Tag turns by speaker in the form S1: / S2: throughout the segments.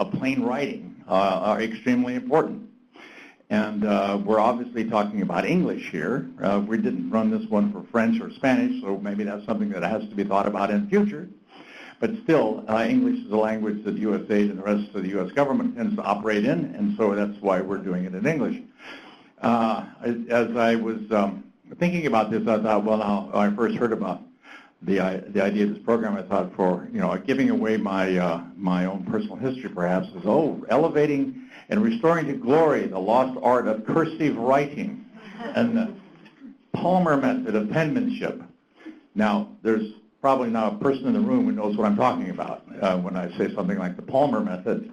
S1: of plain writing are extremely important. And we're obviously talking about English here. We didn't run this one for French or Spanish, so maybe that's something that has to be thought about in the future. But still, English is a language that USAID and the rest of the U.S. government tends to operate in, and so that's why we're doing it in English. As I was thinking about this, I thought, well, now, when I first heard about the idea of this program, I thought, for giving away my own personal history, perhaps, is elevating and restoring to glory the lost art of cursive writing and the Palmer method of penmanship. Now, there's probably not a person in the room who knows what I'm talking about when I say something like the Palmer method,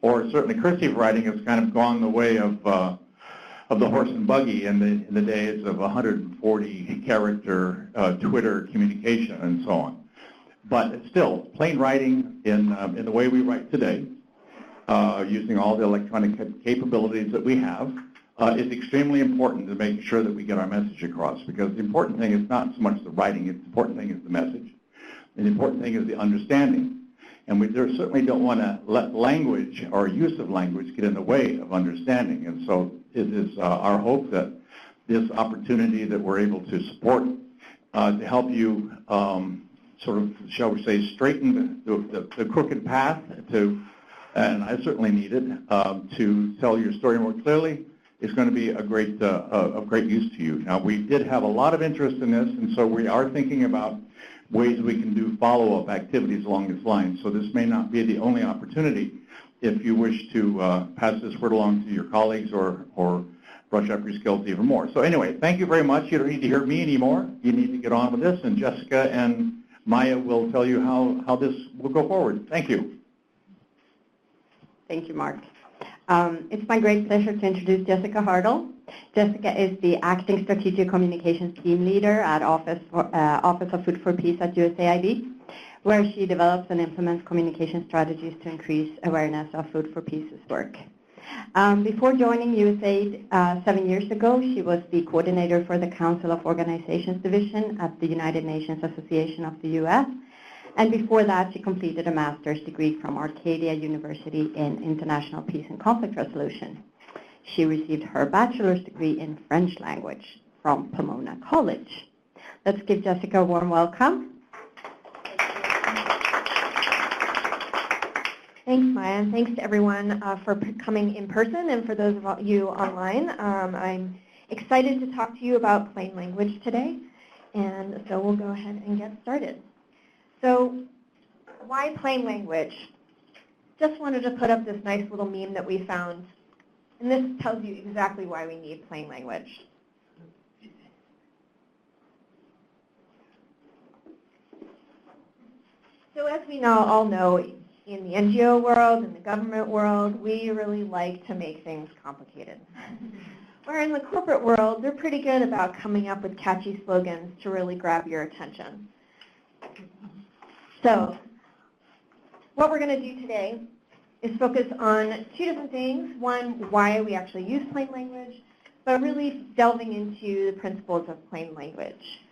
S1: or certainly cursive writing has kind of gone the way of the horse and buggy in the days of 140-character Twitter communication and so on. But it's still, plain writing in the way we write today, using all the electronic capabilities that we have, is extremely important to making sure that we get our message across. Because the important thing is not so much the writing, the important thing is the message. And the important thing is the understanding. And we certainly don't want to let language or use of language get in the way of understanding. And so it is our hope that this opportunity that we're able to support to help you sort of, shall we say, straighten the crooked path and I certainly need it, to tell your story more clearly, is going to be of great use to you. Now, we did have a lot of interest in this, and so we are thinking about ways we can do follow-up activities along this line. So this may not be the only opportunity if you wish to pass this word along to your colleagues or brush up your skills even more. So anyway, thank you very much. You don't need to hear me anymore. You need to get on with this, and Jessica and Maya will tell you how this will go forward. Thank you.
S2: Thank you, Mark. It's my great pleasure to introduce Jessica Hardle. Jessica is the Acting Strategic Communications Team Leader at Office of Food for Peace at USAID, where she develops and implements communication strategies to increase awareness of Food for Peace's work. Before joining USAID 7 years ago, she was the coordinator for the Council of Organizations Division at the United Nations Association of the U.S., and before that, she completed a master's degree from Arcadia University in International Peace and Conflict Resolution. She received her bachelor's degree in French language from Pomona College. Let's give Jessica a warm welcome.
S3: Thanks, Maya, and thanks to everyone for coming in person, and for those of you online. I'm excited to talk to you about plain language today, and so we'll go ahead and get started. So why plain language? Just wanted to put up this nice little meme that we found, and this tells you exactly why we need plain language. So as we all know, in the NGO world, in the government world, we really like to make things complicated. Where in the corporate world, they're pretty good about coming up with catchy slogans to really grab your attention. So what we're going to do today is focus on two different things. One, why we actually use plain language, but really delving into the principles of plain language.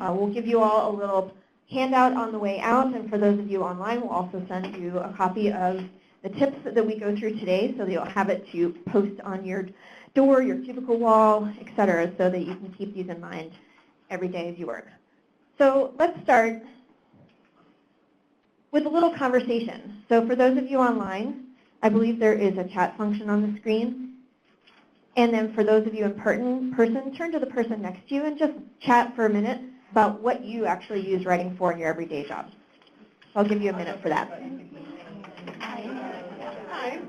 S3: We'll give you all a little handout on the way out, and for those of you online, we'll also send you a copy of the tips that we go through today, so that you'll have it to post on your door, your cubicle wall, etc., so that you can keep these in mind every day as you work. So let's start with a little conversation. So for those of you online, I believe there is a chat function on the screen. And then for those of you in person, turn to the person next to you and just chat for a minute about what you actually use writing for in your everyday job. I'll give you a minute for that. Hi.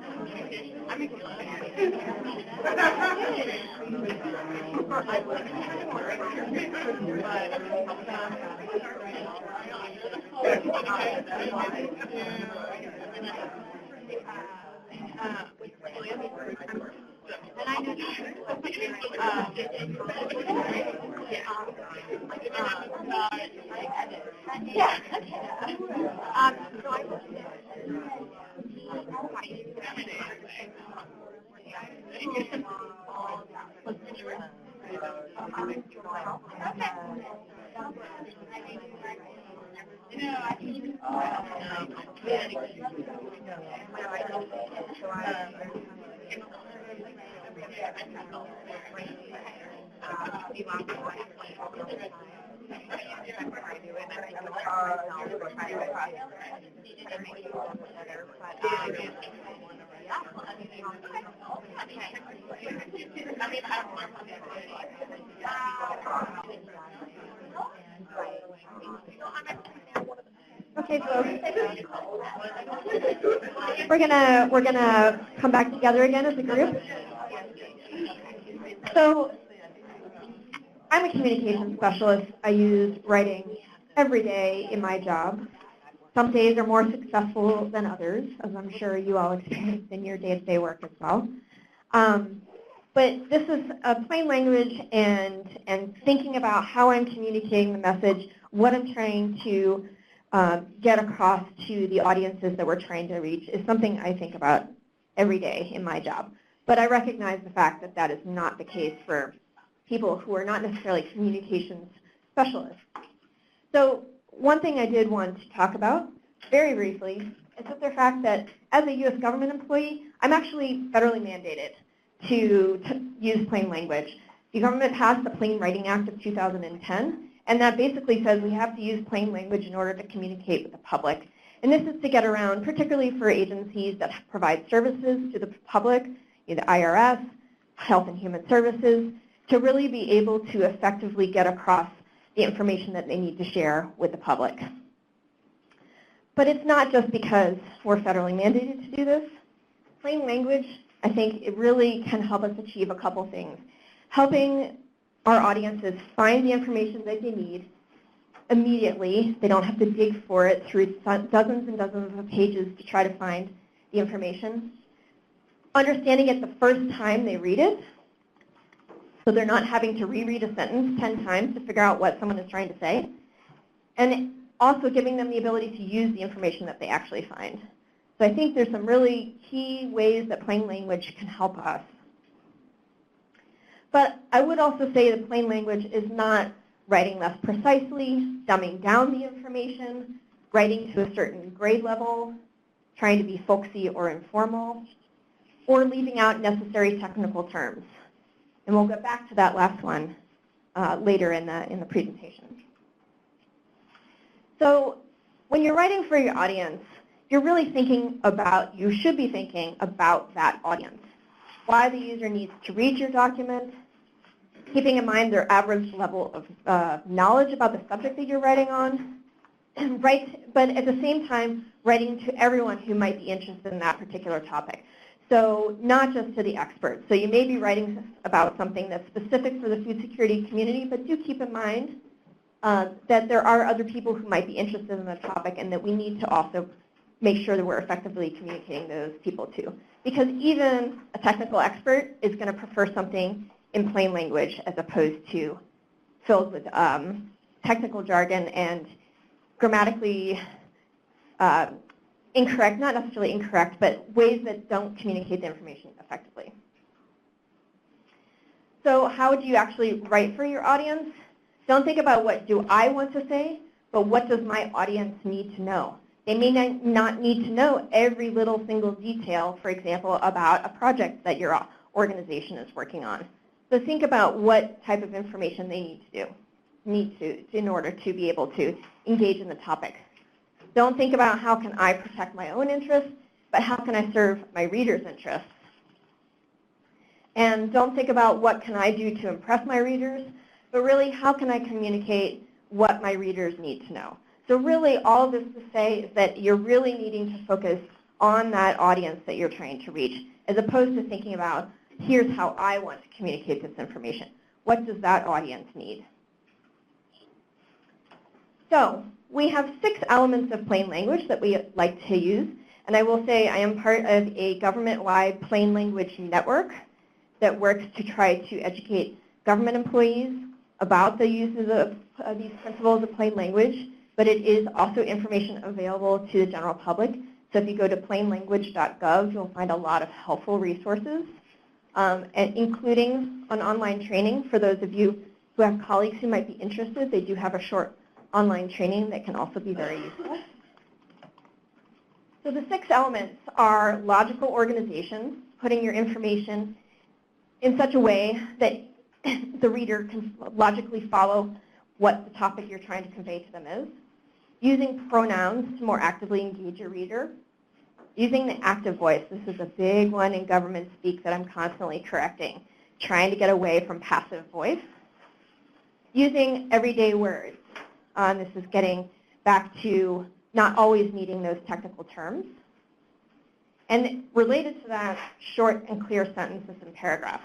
S3: Okay, folks. We're gonna come back together again as a group. So I'm a communications specialist. I use writing every day in my job. Some days are more successful than others, as I'm sure you all experience in your day-to-day work as well. But this is plain language and thinking about how I'm communicating the message, what I'm trying to get across to the audiences that we're trying to reach is something I think about every day in my job. But I recognize the fact that that is not the case for people who are not necessarily communications specialists. So one thing I did want to talk about very briefly is the fact that as a U.S. government employee, I'm actually federally mandated to use plain language. The government passed the Plain Writing Act of 2010, and that basically says we have to use plain language in order to communicate with the public. And this is to get around, particularly for agencies that provide services to the public, the IRS, Health and Human Services, to really be able to effectively get across the information that they need to share with the public. But it's not just because we're federally mandated to do this. Plain language, I think it really can help us achieve a couple things. Helping our audiences find the information that they need immediately. They don't have to dig for it through dozens and dozens of pages to try to find the information. Understanding it the first time they read it, so they're not having to reread a sentence 10 times to figure out what someone is trying to say. And also giving them the ability to use the information that they actually find. So I think there's some really key ways that plain language can help us. But I would also say that plain language is not writing less precisely, dumbing down the information, writing to a certain grade level, trying to be folksy or informal, or leaving out necessary technical terms. And we'll get back to that last one later in the presentation. So when you're writing for your audience, you're really thinking about, you should be thinking about that audience. Why the user needs to read your document, keeping in mind their average level of knowledge about the subject that you're writing on, but at the same time, writing to everyone who might be interested in that particular topic. So not just to the experts. So you may be writing about something that's specific for the food security community, but do keep in mind that there are other people who might be interested in the topic and that we need to also make sure that we're effectively communicating those people to. Because even a technical expert is going to prefer something in plain language as opposed to filled with technical jargon and grammatically incorrect, not necessarily incorrect, but ways that don't communicate the information effectively. So how do you actually write for your audience? Don't think about what do I want to say, but what does my audience need to know? They may not need to know every little single detail, for example, about a project that your organization is working on. So think about what type of information they need to in order to be able to engage in the topic. Don't think about how can I protect my own interests, but how can I serve my readers' interests? And don't think about what can I do to impress my readers, but really how can I communicate what my readers need to know? So really all of this to say is that you're really needing to focus on that audience that you're trying to reach, as opposed to thinking about, here's how I want to communicate this information. What does that audience need? So we have 6 elements of plain language that we like to use. And I will say I am part of a government-wide plain language network that works to try to educate government employees about the uses of these principles of plain language. But it is also information available to the general public. So if you go to plainlanguage.gov, you'll find a lot of helpful resources, and including an online training for those of you who have colleagues who might be interested. They do have a short online training that can also be very useful. So the 6 elements are logical organization, putting your information in such a way that the reader can logically follow what the topic you're trying to convey to them is. Using pronouns to more actively engage your reader. Using the active voice. This is a big one in government speak that I'm constantly correcting. Trying to get away from passive voice. Using everyday words. This is getting back to not always needing those technical terms. And related to that, short and clear sentences and paragraphs.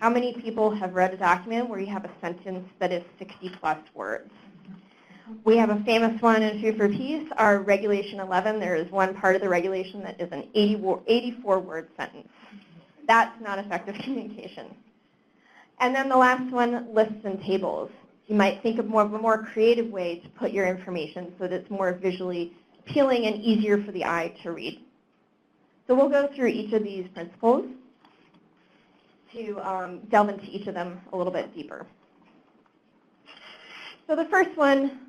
S3: How many people have read a document where you have a sentence that is 60+ words? We have a famous one in Food for Peace, our Regulation 11. There is one part of the regulation that is an 84-word sentence. That's not effective communication. And then the last one, lists and tables. You might think of a more creative way to put your information so that it's more visually appealing and easier for the eye to read. So we'll go through each of these principles to delve into each of them a little bit deeper. So the first one,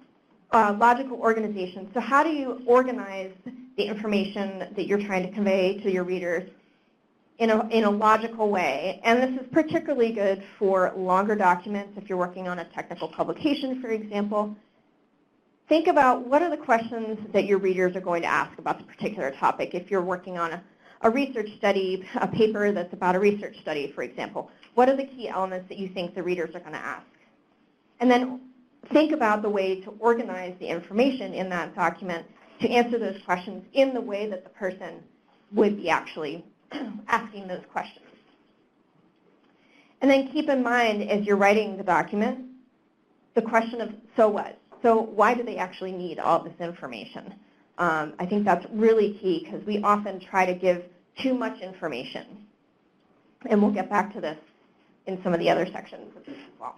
S3: logical organization. So how do you organize the information that you're trying to convey to your readers in a logical way? And this is particularly good for longer documents if you're working on a technical publication, for example. Think about what are the questions that your readers are going to ask about the particular topic. If you're working on a research study, a paper that's about a research study, for example, what are the key elements that you think the readers are going to ask? And then think about the way to organize the information in that document to answer those questions in the way that the person would be actually asking those questions. And then keep in mind, as you're writing the document, the question of, so what? So why do they actually need all this information? I think that's really key because we often try to give too much information. And we'll get back to this in some of the other sections of this as well.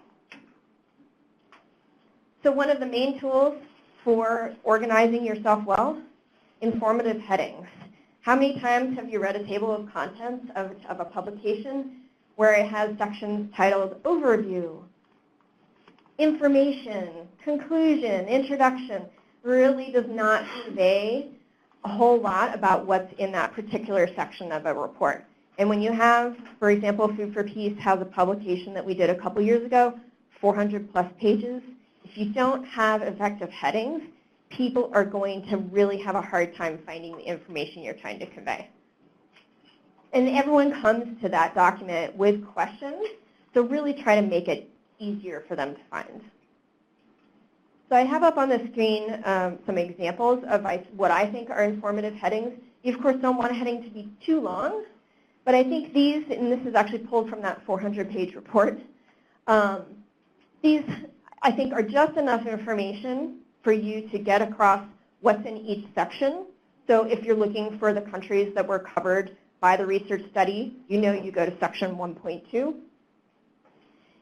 S3: So one of the main tools for organizing yourself well, informative headings. How many times have you read a table of contents of a publication where it has sections titled Overview, Information, Conclusion, Introduction? Really does not convey a whole lot about what's in that particular section of a report. And when you have, for example, Food for Peace has a publication that we did a couple years ago, 400+ pages. If you don't have effective headings, people are going to really have a hard time finding the information you're trying to convey. And everyone comes to that document with questions, so really try to make it easier for them to find. So I have up on the screen some examples of what I think are informative headings. You, of course, don't want a heading to be too long, but I think these, and this is actually pulled from that 400-page report, these I think are just enough information for you to get across what's in each section. So if you're looking for the countries that were covered by the research study, you know you go to section 1.2.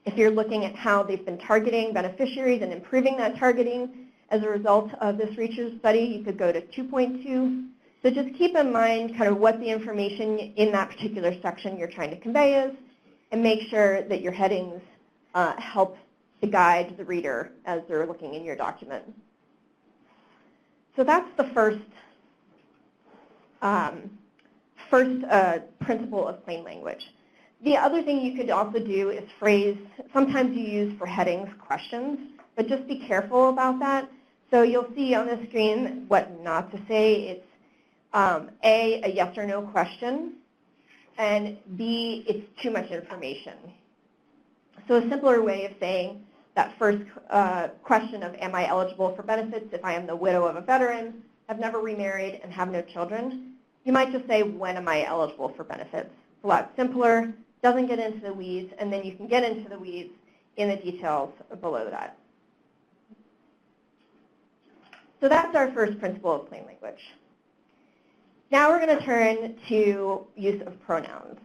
S3: If you're looking at how they've been targeting beneficiaries and improving that targeting as a result of this research study, you could go to 2.2. So just keep in mind kind of what the information in that particular section you're trying to convey is, and make sure that your headings help to guide the reader as they're looking in your document. So that's the first principle of plain language. The other thing you could also do is phrase, sometimes you use for headings questions, but just be careful about that. So you'll see on the screen what not to say. It's A, yes or no question, and B, it's too much information. So a simpler way of saying that first question of am I eligible for benefits if I am the widow of a veteran, have never remarried, and have no children, you might just say when am I eligible for benefits. It's a lot simpler, doesn't get into the weeds, and then you can get into the weeds in the details below that. So that's our first principle of plain language. Now we're going to turn to use of pronouns.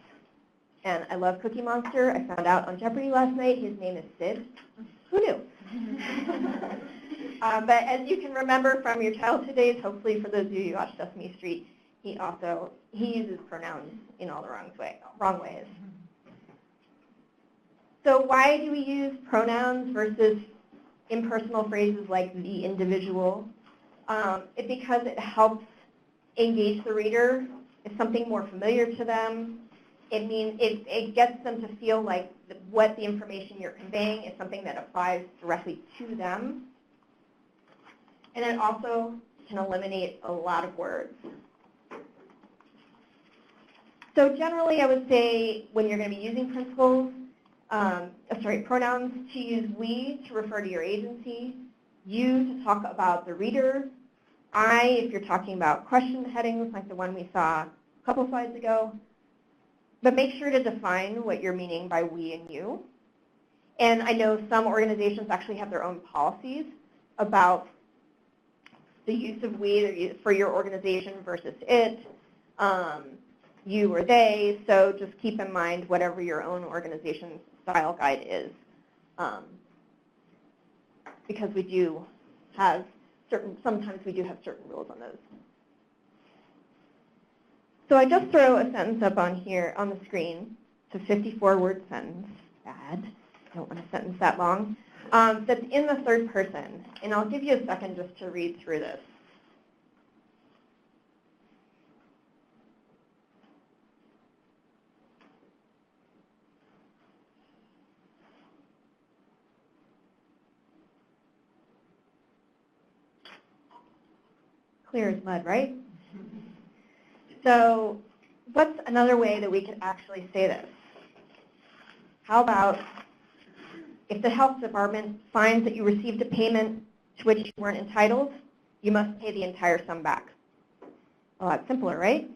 S3: And I love Cookie Monster. I found out on Jeopardy last night his name is Sid. Who knew? But as you can remember from your childhood days, hopefully for those of you who watch Sesame Street, he uses pronouns in all the wrong ways. So why do we use pronouns versus impersonal phrases like the individual? Because it helps engage the reader. It's something more familiar to them. It means it gets them to feel like what the information you're conveying is something that applies directly to them. And it also can eliminate a lot of words. So generally, I would say when you're going to be using pronouns, to use we to refer to your agency, you to talk about the reader, I if you're talking about question headings like the one we saw a couple slides ago. But make sure to define what you're meaning by we and you. And I know some organizations actually have their own policies about the use of we for your organization versus it, you or they. So just keep in mind whatever your own organization's style guide is, because we do have sometimes we do have certain rules on those. So I just throw a sentence up on here on the screen. It's a 54-word sentence. Bad. I don't want a sentence that long. That's in the third person. And I'll give you a second just to read through this. Clear as mud, right? So what's another way that we could actually say this? How about if the health department finds that you received a payment to which you weren't entitled, you must pay the entire sum back. A lot simpler, right?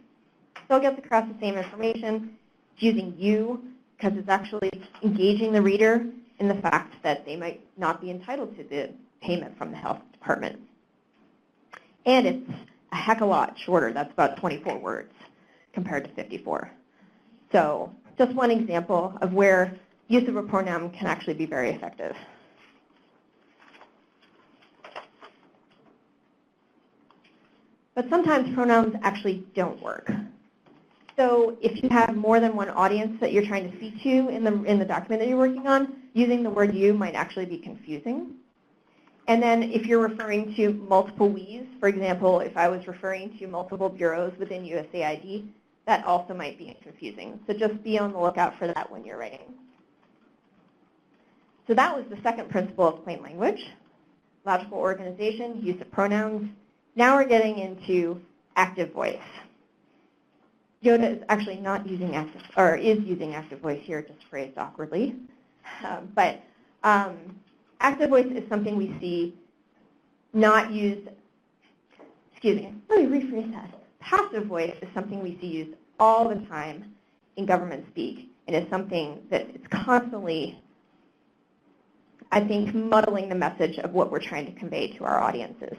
S3: Still gets across the same information. It's using you because it's actually engaging the reader in the fact that they might not be entitled to the payment from the health department. And it's a heck of a lot shorter. That's about 24 words compared to 54. So just one example of where use of a pronoun can actually be very effective. But sometimes pronouns actually don't work. So if you have more than one audience that you're trying to speak to in the document that you're working on, using the word you might actually be confusing. And then if you're referring to multiple we's, for example, if I was referring to multiple bureaus within USAID, that also might be confusing. So just be on the lookout for that when you're writing. So that was the second principle of plain language, logical organization, use of pronouns. Now we're getting into active voice. Yoda is actually not using active, or is using active voice here, just phrased awkwardly. Active voice is something we see not used, excuse me, let me rephrase that. Passive voice is something we see used all the time in government speak, and is something that it's constantly, I think, muddling the message of what we're trying to convey to our audiences.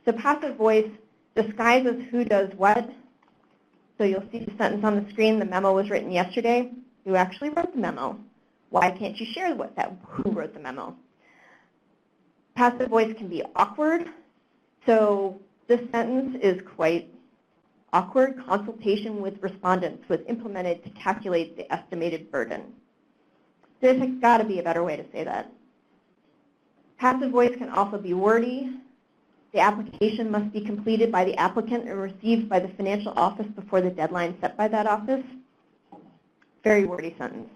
S3: So passive voice disguises who does what. So you'll see the sentence on the screen, the memo was written yesterday. Who actually wrote the memo? Why can't you share who wrote the memo? Passive voice can be awkward. So this sentence is quite awkward. Consultation with respondents was implemented to calculate the estimated burden. There's got to be a better way to say that. Passive voice can also be wordy. The application must be completed by the applicant and received by the financial office before the deadline set by that office. Very wordy sentence.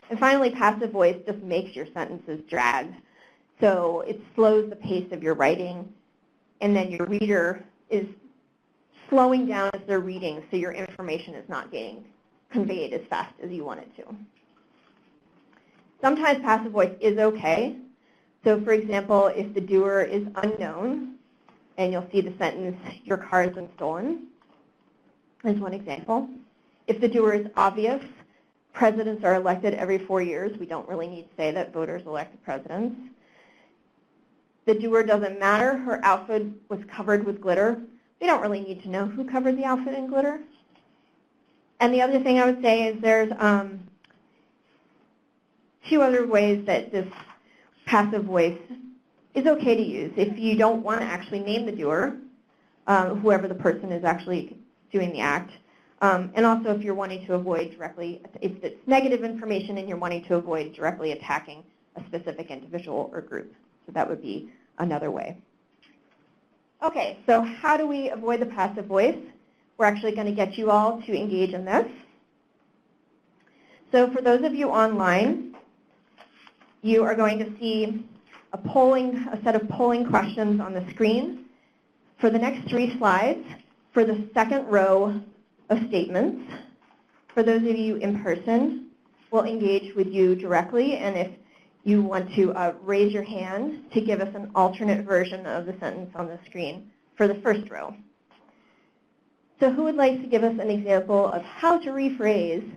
S3: And finally, passive voice just makes your sentences drag. So it slows the pace of your writing, and then your reader is slowing down as they're reading, so your information is not getting conveyed as fast as you want it to. Sometimes passive voice is okay. So for example, if the doer is unknown, and you'll see the sentence, your car has been stolen, is one example. If the doer is obvious, presidents are elected every 4 years. We don't really need to say that voters elect the presidents. The doer doesn't matter. Her outfit was covered with glitter. We don't really need to know who covered the outfit in glitter. And the other thing I would say is there's two other ways that this passive voice is okay to use. If you don't want to actually name the doer, whoever the person is actually doing the act, and also if you're wanting to avoid directly, if it's negative information and you're wanting to avoid directly attacking a specific individual or group. So that would be another way. Okay, so how do we avoid the passive voice? We're actually going to get you all to engage in this. So for those of you online, you are going to see a set of polling questions on the screen. For the next 3 slides, for the second row of statements, for those of you in person, we'll engage with you directly, and if you want to raise your hand to give us an alternate version of the sentence on the screen for the first row. So who would like to give us an example of how to rephrase,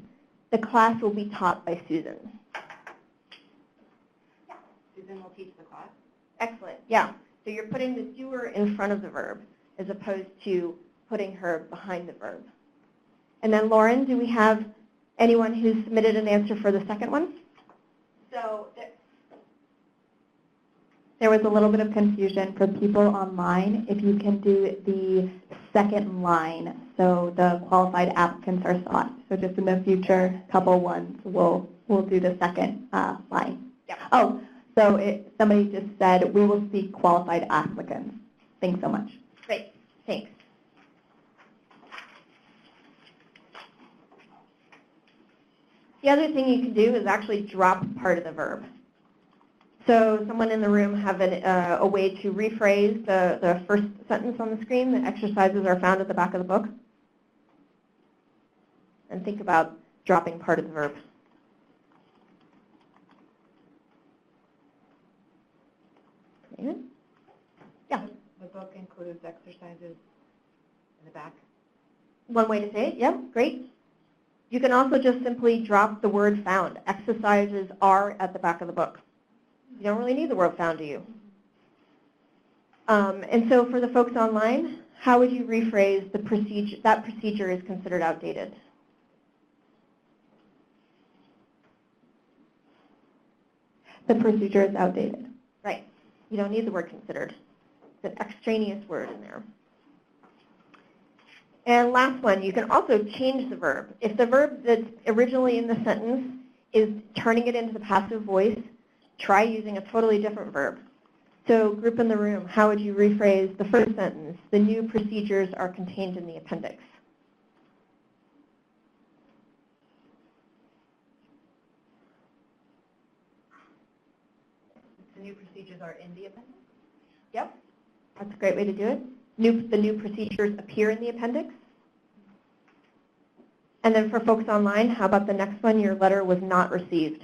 S3: "The class will be taught by Susan"? Yeah, Susan will teach the class. Excellent, yeah. So you're putting the doer in front of the verb as opposed to putting her behind the verb. And then Lauren, do we have anyone who's submitted an answer for the second one?
S2: So there was a little bit of confusion for people online if you can do the second line. So the qualified applicants are sought. So just in the future couple ones, we'll do the second line.
S3: Yeah.
S2: Oh, so somebody just said we will seek qualified applicants. Thanks so much.
S3: Great, thanks. The other thing you can do is actually drop part of the verb. So someone in the room have a way to rephrase the first sentence on the screen. The exercises are found at the back of the book. And think about dropping part of the verb. Yeah.
S4: The book includes exercises in the back.
S3: One way to say it, yep, great. You can also just simply drop the word found. Exercises are at the back of the book. You don't really need the word found, do you? And so for the folks online, how would you rephrase the procedure? That procedure is considered outdated.
S2: The procedure is outdated.
S3: Right. You don't need the word considered. It's an extraneous word in there. And last one, you can also change the verb. If the verb that's originally in the sentence is turning it into the passive voice, try using a totally different verb. So group in the room, how would you rephrase the first sentence? The new procedures are contained in the appendix.
S4: The new procedures are in the appendix?
S3: Yep, that's a great way to do it. The new procedures appear in the appendix. And then for folks online, how about the next one? Your letter was not received.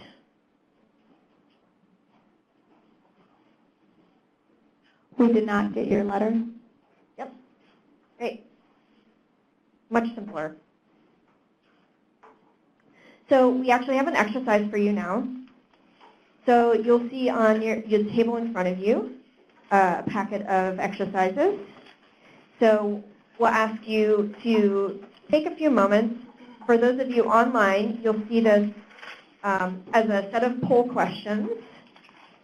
S2: We did not get your letter.
S3: Yep, great. Much simpler. So we actually have an exercise for you now. So you'll see on your table in front of you a packet of exercises. So we'll ask you to take a few moments. For those of you online, you'll see this as a set of poll questions.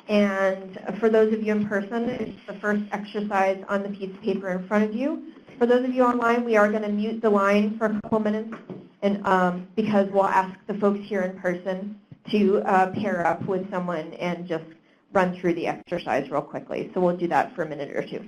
S3: And for those of you in person, it's the first exercise on the piece of paper in front of you. For those of you online, we are going to mute the line for a couple minutes and because we'll ask the folks here in person to pair up with someone and just run through the exercise real quickly. So we'll do that for a minute or two.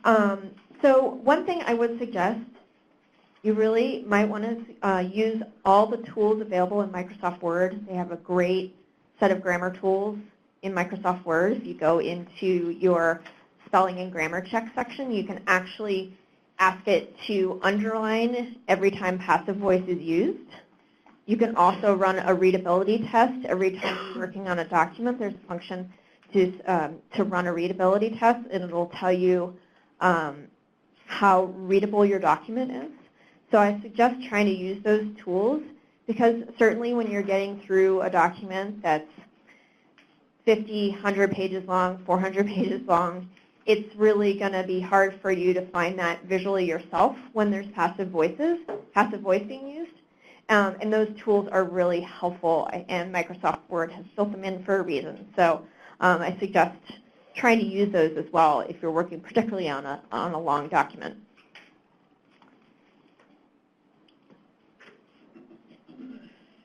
S3: So one thing I would suggest, you really might want to use all the tools available in Microsoft Word. They have a great set of grammar tools in Microsoft Word. If you go into your spelling and grammar check section, you can actually ask it to underline every time passive voice is used. You can also run a readability test every time you're working on a document. There's a function to run a readability test, and it'll tell you how readable your document is. So I suggest trying to use those tools, because certainly when you're getting through a document that's 50, 100 pages long, 400 pages long, it's really going to be hard for you to find that visually yourself when there's passive voice being used. And those tools are really helpful, and Microsoft Word has built them in for a reason. So I suggest trying to use those as well if you're working particularly on a long document.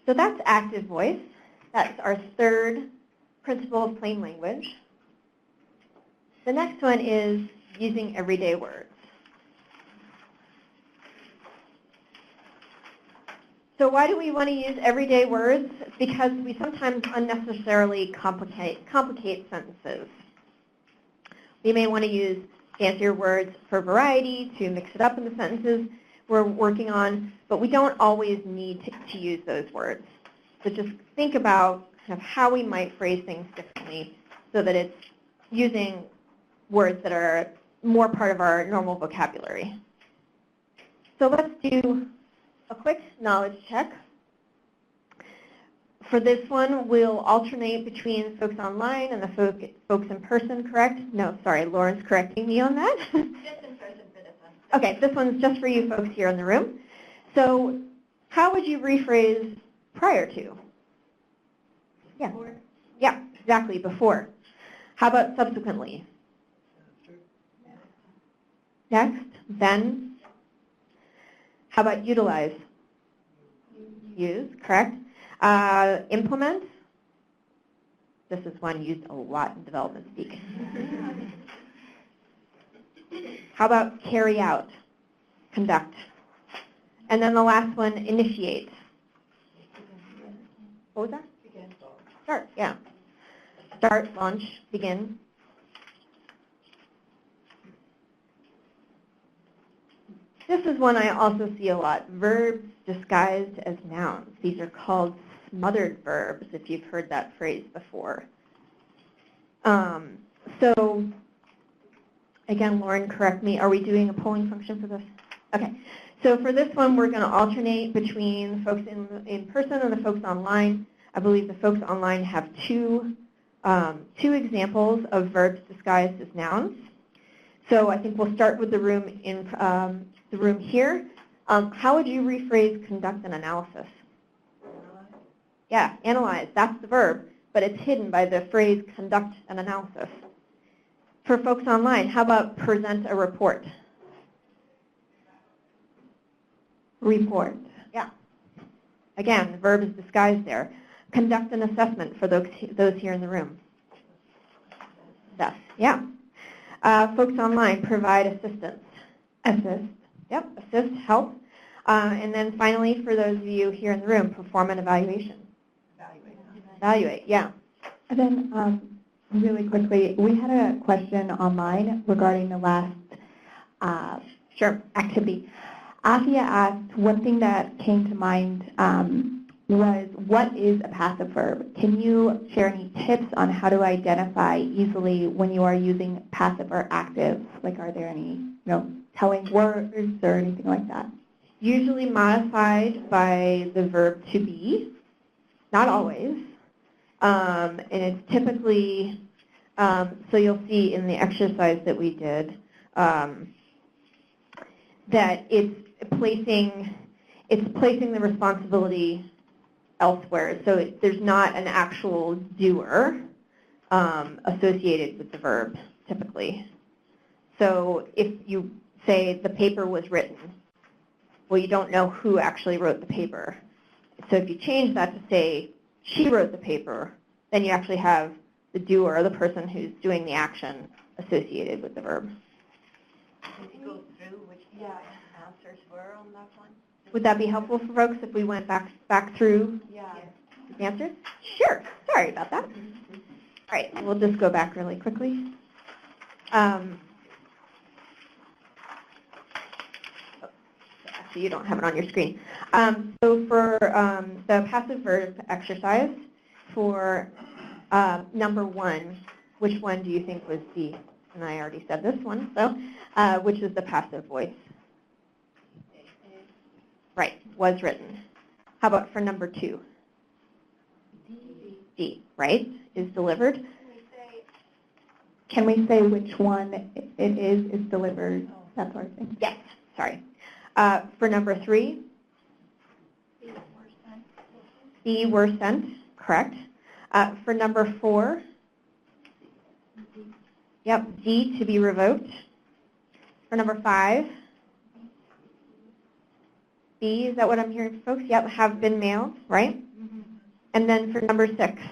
S3: So that's active voice. That's our third principle of plain language. The next one is using everyday words. So why do we want to use everyday words? Because we sometimes unnecessarily complicate sentences. We may want to use fancier words for variety, to mix it up in the sentences we're working on, but we don't always need to use those words. So just think about kind of how we might phrase things differently so that it's using words that are more part of our normal vocabulary. So let's do a quick knowledge check. For this one, we'll alternate between folks online and the folks in person, correct? No, sorry, Lauren's correcting me on that.
S4: Just in person for this one.
S3: Okay, this one's just for you folks here in the room. So how would you rephrase prior to? Yeah.
S4: Before.
S3: Yeah, exactly, before. How about subsequently? Next, then. How about utilize? Use, correct. Implement. This is one used a lot in development speak. How about carry out? Conduct. And then the last one, initiate. What was that?
S4: Begin.
S3: Start, yeah. Start, launch, begin. This is one I also see a lot, verbs disguised as nouns. These are called smothered verbs, if you've heard that phrase before. So, again, Lauren, correct me. Are we doing a polling function for this? Okay. So for this one, we're going to alternate between folks in person and the folks online. I believe the folks online have two examples of verbs disguised as nouns. So I think we'll start with the room here. How would you rephrase conduct an analysis? Yeah, analyze. That's the verb, but it's hidden by the phrase conduct an analysis. For folks online, how about present a report? Report. Yeah. Again, the verb is disguised there. Conduct an assessment for those here in the room. Assess. Yeah. Folks online, provide assistance. Assist. Yep, assist, help. And then finally, for those of you here in the room, perform an evaluation. Evaluate, yeah.
S2: And then really quickly, we had a question online regarding the last activity. Afia asked, one thing that came to mind was, what is a passive verb? Can you share any tips on how to identify easily when you are using passive or active? Like, are there any, telling words or anything like that?
S3: Usually modified by the verb to be, not always. And it's typically, so you'll see in the exercise that we did, that it's placing the responsibility elsewhere. So there's not an actual doer associated with the verb, typically. So if you say the paper was written, well, you don't know who actually wrote the paper. So if you change that to say she wrote the paper, then you actually have the doer, the person who's doing the action, associated with the verb.
S4: Can you go through which answers were on that one?
S3: Would that be helpful for folks if we went back through
S4: Yeah.
S3: the answers? Sure. Sorry about that. All right, we'll just go back really quickly. Actually, you don't have it on your screen. So for the passive verb exercise, for number 1, which one do you think was D? And I already said this one, so which is the passive voice? Right, was written. How about for number 2? D, right, is delivered.
S2: Can we say which one it is delivered, that sort of thing?
S3: Yes, sorry. For number 3, B were sent, correct. For number 4, yep, D to be revoked. For number 5, B, is that what I'm hearing, folks? Yep, have been mailed, right? And then for number 6,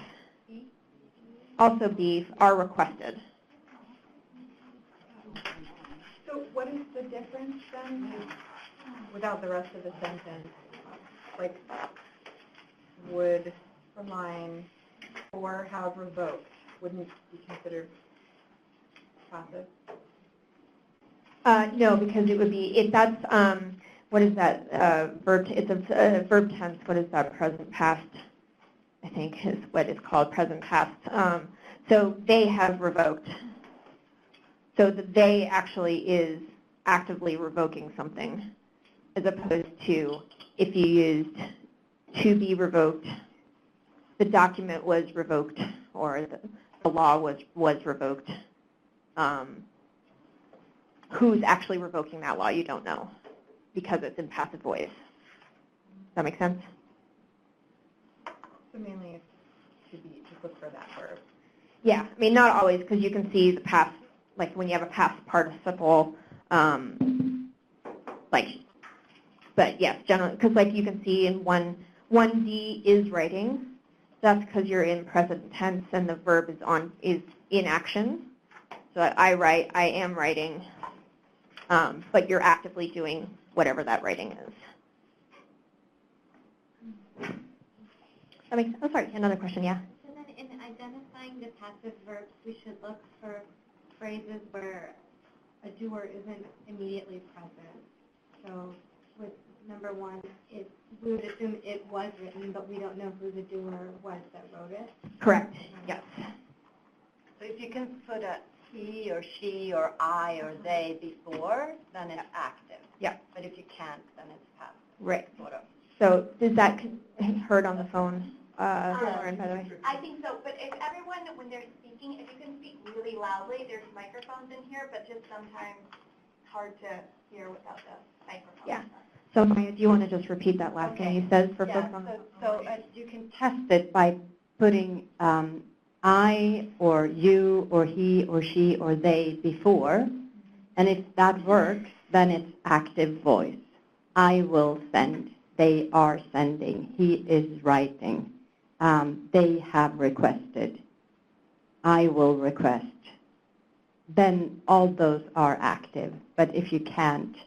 S3: also B, are requested.
S4: So what is the difference then without the rest of the sentence? Like, would for line 4 have revoked? Wouldn't be considered passive?
S3: No, because it would be, that's, what is that verb, it's a verb tense, what is that, present past, I think is what it's called, present past. So they have revoked. So the they actually is actively revoking something, as opposed to if you used to be revoked, the document was revoked, or the law was revoked. Who's actually revoking that law, you don't know, because it's in passive voice. Does that make sense?
S4: So mainly it's to look for that verb.
S3: Yeah, I mean, not always, because you can see the past, like when you have a past participle, but yes, generally, because like you can see in 1D is writing, that's because you're in present tense and the verb is in action. So I write, I am writing, but you're actively doing whatever that writing is. That makes, oh, sorry, another question, yeah.
S5: So then in identifying the passive verbs, we should look for phrases where a doer isn't immediately present. So with number 1, we would assume it was written, but we don't know who the doer was that wrote it.
S3: Correct, yes.
S4: So if you can put a he or she or I or they before, then it's active.
S3: Yeah.
S4: But if you can't, then it's passive.
S3: Right.
S4: Sort of.
S3: So is that heard on the phone, Lauren, by the way?
S6: I think so, but if everyone, when they're speaking, if you can speak really loudly, there's microphones in here, but just sometimes hard to hear without the microphone.
S3: Yeah. So Maya, do you want to just repeat that last thing you said for folks on the
S6: So
S2: You can test it by putting I or you or he or she or they before, and if that works, then it's active voice. I will send, they are sending, he is writing, they have requested, I will request. Then all those are active, but if you can't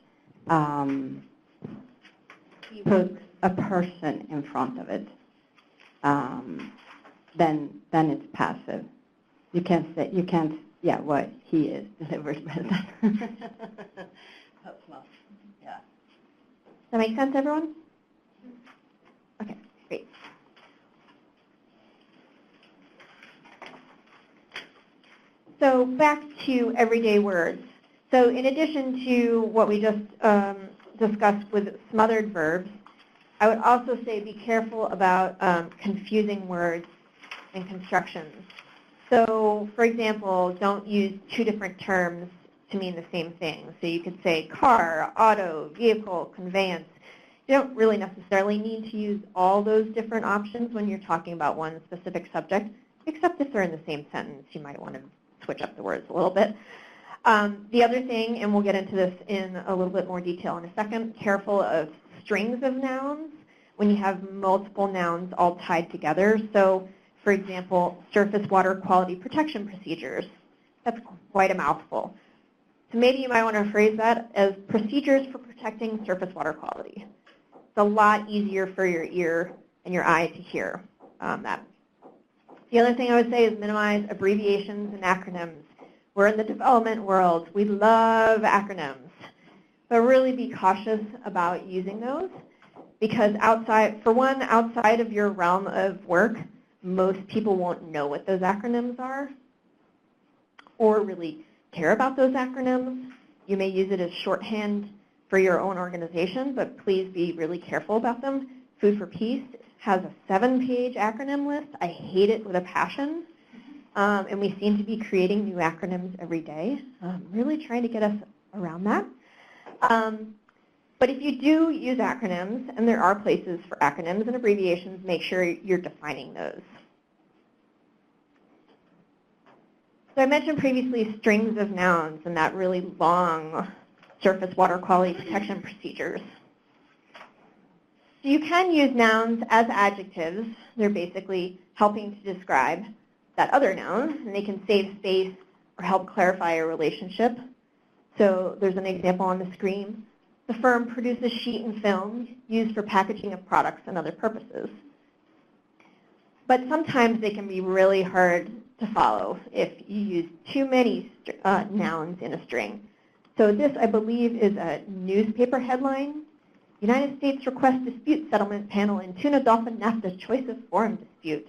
S2: put a person in front of it, then it's passive. You can't say, yeah, what he is delivered by that.
S4: Yeah.
S3: Does that make sense, everyone? Okay, great. So back to everyday words. So in addition to what we just discussed with smothered verbs, I would also say be careful about confusing words and constructions. So for example, don't use 2 different terms to mean the same thing. So you could say car, auto, vehicle, conveyance. You don't really necessarily need to use all those different options when you're talking about one specific subject, except if they're in the same sentence. You might want to switch up the words a little bit. The other thing, and we'll get into this in a little bit more detail in a second, careful of strings of nouns when you have multiple nouns all tied together. So for example, surface water quality protection procedures. That's quite a mouthful. So maybe you might want to phrase that as procedures for protecting surface water quality. It's a lot easier for your ear and your eye to hear that. The other thing I would say is minimize abbreviations and acronyms. We're in the development world. We love acronyms. But really be cautious about using those because outside of your realm of work, most people won't know what those acronyms are or really care about those acronyms. You may use it as shorthand for your own organization, but please be really careful about them. Food for Peace has a 7-page acronym list. I hate it with a passion. And we seem to be creating new acronyms every day. Really trying to get us around that. But if you do use acronyms, and there are places for acronyms and abbreviations, make sure you're defining those. So I mentioned previously strings of nouns and that really long surface water quality protection procedures. So you can use nouns as adjectives. They're basically helping to describe that other noun, and they can save space or help clarify a relationship. So there's an example on the screen. The firm produces sheet and film used for packaging of products and other purposes. But sometimes they can be really hard to follow if you use too many nouns in a string. So this, I believe, is a newspaper headline. United States requests dispute settlement panel in tuna dolphin NAFTA choice of forum dispute.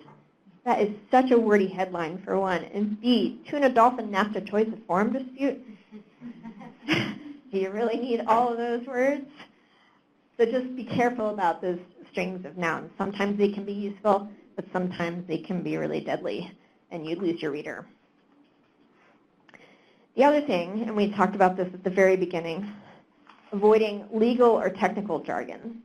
S3: That is such a wordy headline for one. And B, tuna dolphin NAFTA choice of forum dispute. Do you really need all of those words? So just be careful about those strings of nouns. Sometimes they can be useful, but sometimes they can be really deadly, and you lose your reader. The other thing, and we talked about this at the very beginning, avoiding legal or technical jargon.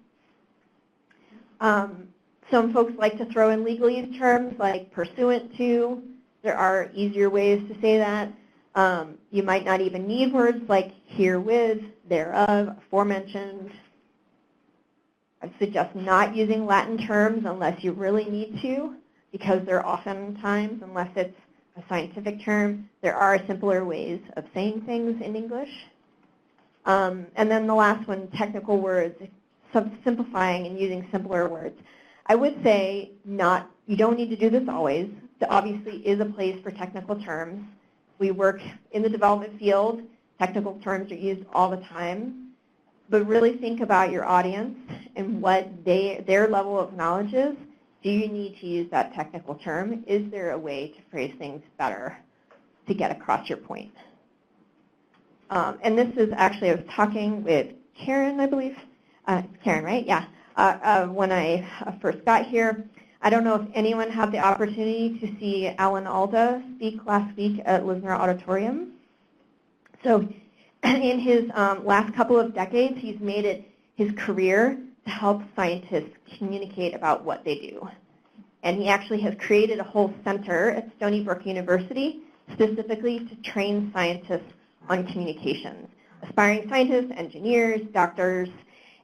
S3: Some folks like to throw in legalese terms like pursuant to. There are easier ways to say that. You might not even need words like herewith, thereof, aforementioned. I suggest not using Latin terms unless you really need to, because there are oftentimes, unless it's a scientific term, there are simpler ways of saying things in English. And then the last one, technical words, simplifying and using simpler words. I would say you don't need to do this always. There obviously is a place for technical terms. We work in the development field. Technical terms are used all the time. But really think about your audience and what their level of knowledge is. Do you need to use that technical term? Is there a way to phrase things better to get across your point? And this is actually, I was talking with Karen, I believe. Karen, right? Yeah. When I first got here. I don't know if anyone had the opportunity to see Alan Alda speak last week at Lisner Auditorium. So in his last couple of decades, he's made it his career to help scientists communicate about what they do. And he actually has created a whole center at Stony Brook University specifically to train scientists on communications. Aspiring scientists, engineers, doctors,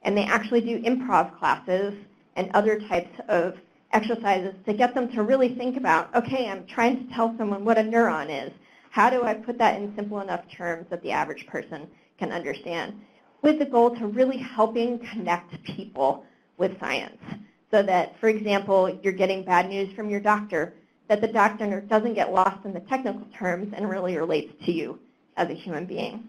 S3: and they actually do improv classes and other types of exercises to get them to really think about, okay, I'm trying to tell someone what a neuron is. How do I put that in simple enough terms that the average person can understand? With the goal to really helping connect people with science. So that, for example, you're getting bad news from your doctor, that the doctor doesn't get lost in the technical terms and really relates to you as a human being.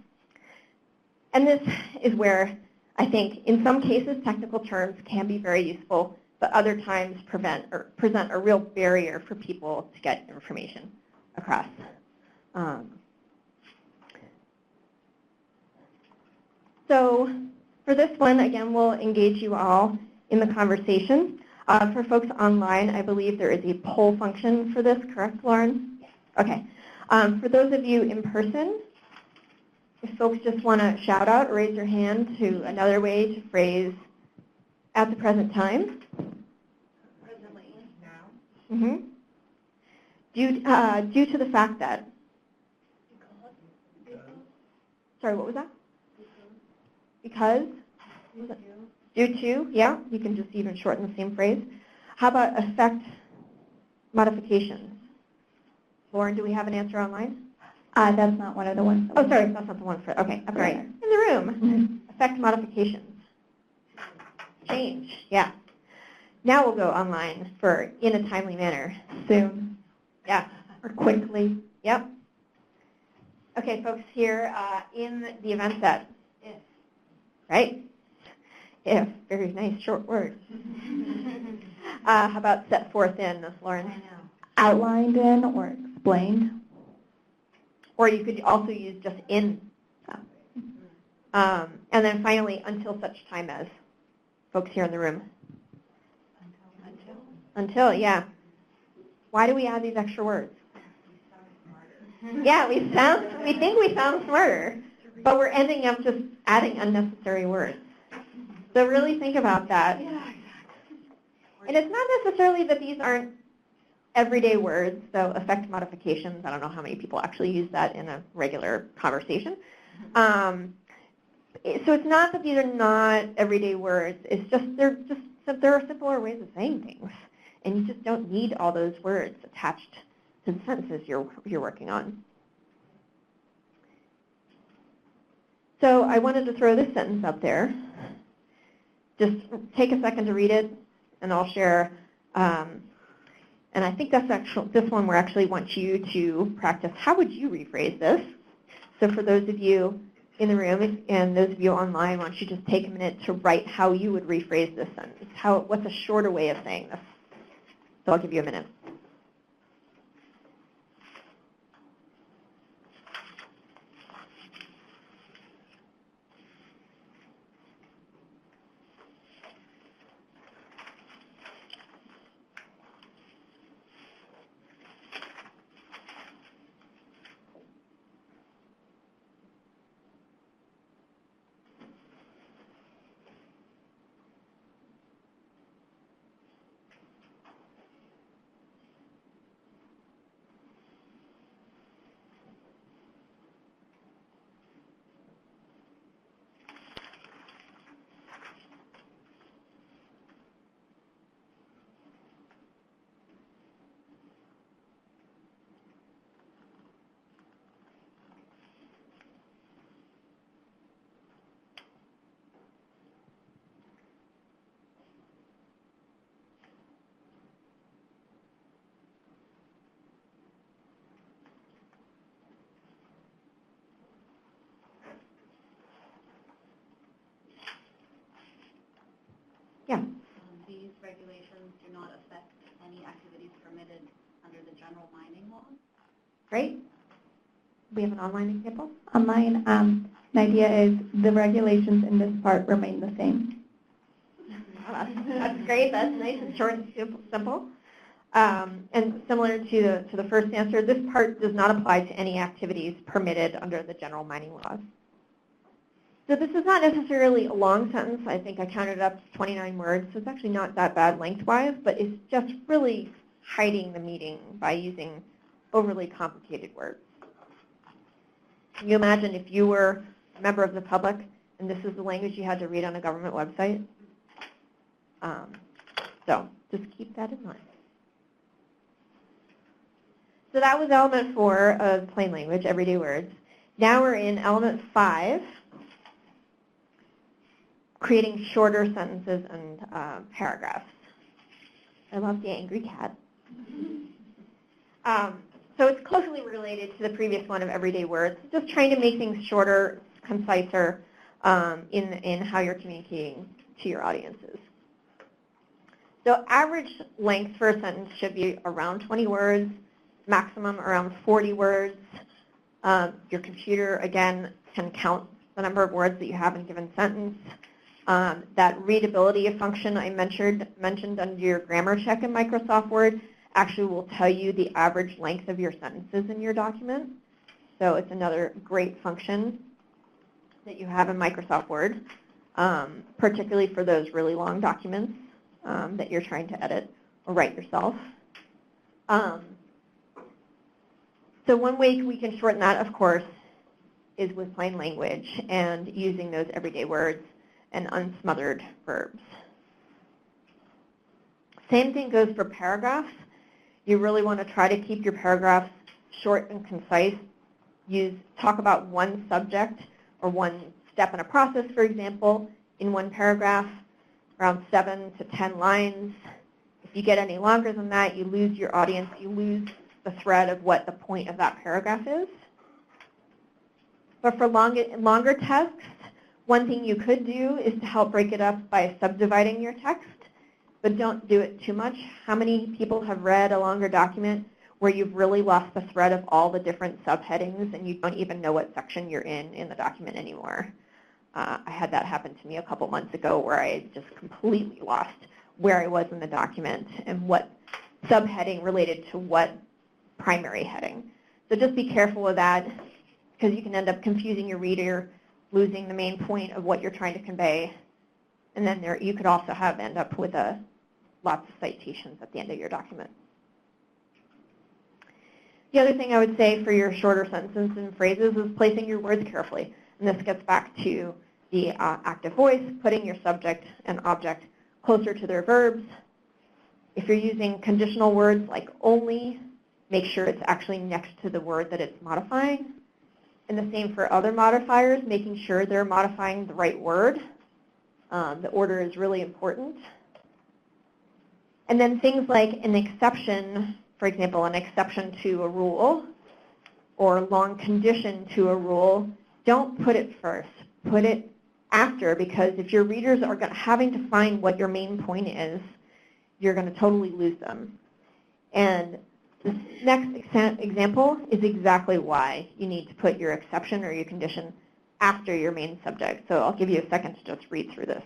S3: And this is where I think in some cases technical terms can be very useful, but other times present a real barrier for people to get information across. So for this one, again, we'll engage you all in the conversation. For folks online, I believe there is a poll function for this, correct, Lauren? Okay. For those of you in person, if folks just want to shout out or raise your hand to another way to phrase at the present time.
S4: Presently, now.
S3: Mm-hmm. Due to the fact that, sorry, what was that? Because? Due to, yeah, you can just even shorten the same phrase. How about affect modifications? Lauren, do we have an answer online? That's not one of the ones.
S2: Oh, sorry, that's not the one for, okay, I'm sorry.
S3: Right.
S2: In the room, effect modifications. Change, yeah. Now we'll go online for in a timely manner.
S3: Soon.
S2: Yeah.
S3: Or quickly.
S2: Yep. Okay, folks, here in the event set, if, right? If, very nice short word. How about set forth in, Lauren?
S3: Outlined in or explained.
S2: Or you could also use just in. And then finally, until such time as, folks here in the room. Until, yeah. Why do we add these extra words? Yeah, we think we sound smarter, but we're ending up just adding unnecessary words. So really think about that. And it's not necessarily that these aren't everyday words, so effect modifications, I don't know how many people actually use that in a regular conversation. So it's not that these are not everyday words, it's just there are simpler ways of saying things. And you just don't need all those words attached to the sentences you're working on. So I wanted to throw this sentence up there. Just take a second to read it, and I'll share. And I think that's this one where I actually want you to practice. How would you rephrase this? So for those of you in the room and those of you online, why don't you just take a minute to write how you would rephrase this sentence? What's a shorter way of saying this? So I'll give you a minute. Yeah.
S7: These regulations do not affect any activities permitted under the general mining law.
S2: Great. We have an online example.
S3: On mine, the idea is the regulations in this part remain the same.
S2: That's great. That's nice and short and simple. And similar to the first answer, this part does not apply to any activities permitted under the general mining laws. So this is not necessarily a long sentence. I think I counted up 29 words, so it's actually not that bad lengthwise, but it's just really hiding the meaning by using overly complicated words. Can you imagine if you were a member of the public and this is the language you had to read on a government website? So just keep that in mind. So that was element 4 of plain language, everyday words. Now we're in element 5, creating shorter sentences and paragraphs. I love the angry cat. So it's closely related to the previous one of everyday words, just trying to make things shorter, conciser in how you're communicating to your audiences. So average length for a sentence should be around 20 words, maximum around 40 words. Your computer, again, can count the number of words that you have in a given sentence. That readability function I mentioned under your grammar check in Microsoft Word actually will tell you the average length of your sentences in your document. So it's another great function that you have in Microsoft Word, particularly for those really long documents that you're trying to edit or write yourself. So one way we can shorten that, of course, is with plain language and using those everyday words and unsmothered verbs. Same thing goes for paragraphs. You really want to try to keep your paragraphs short and concise.
S3: talk about one subject or one step in a process, for example, in one paragraph, around 7 to 10 lines. If you get any longer than that, you lose your audience, you lose the thread of what the point of that paragraph is. But for longer text, one thing you could do is to help break it up by subdividing your text, but don't do it too much. How many people have read a longer document where you've really lost the thread of all the different subheadings and you don't even know what section you're in the document anymore? I had that happen to me a couple months ago where I just completely lost where I was in the document and what subheading related to what primary heading. So just be careful of that because you can end up confusing your reader, losing the main point of what you're trying to convey. And then you could also end up with lots of citations at the end of your document. The other thing I would say for your shorter sentences and phrases is placing your words carefully. And this gets back to the active voice, putting your subject and object closer to their verbs. If you're using conditional words like only, make sure it's actually next to the word that it's modifying. And the same for other modifiers, making sure they're modifying the right word. The order is really important. And then things like an exception, for example, an exception to a rule or long condition to a rule, don't put it first. Put it after, because if your readers are having to find what your main point is, you're going to totally lose them. And this next example is exactly why you need to put your exception or your condition after your main subject. So I'll give you a second to just read through this.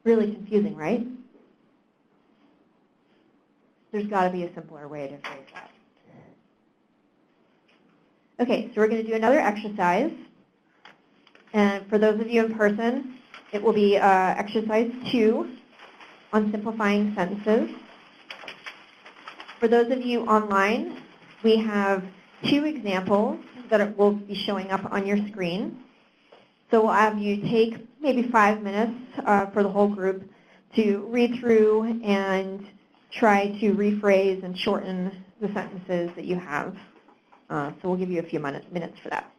S3: Really confusing, right? There's got to be a simpler way to phrase that. Okay, so we're going to do another exercise. And for those of you in person, it will be exercise 2 on simplifying sentences. For those of you online, we have 2 examples that will be showing up on your screen. So we'll have you take maybe 5 minutes for the whole group to read through and try to rephrase and shorten the sentences that you have. So we'll give you a few minutes for that.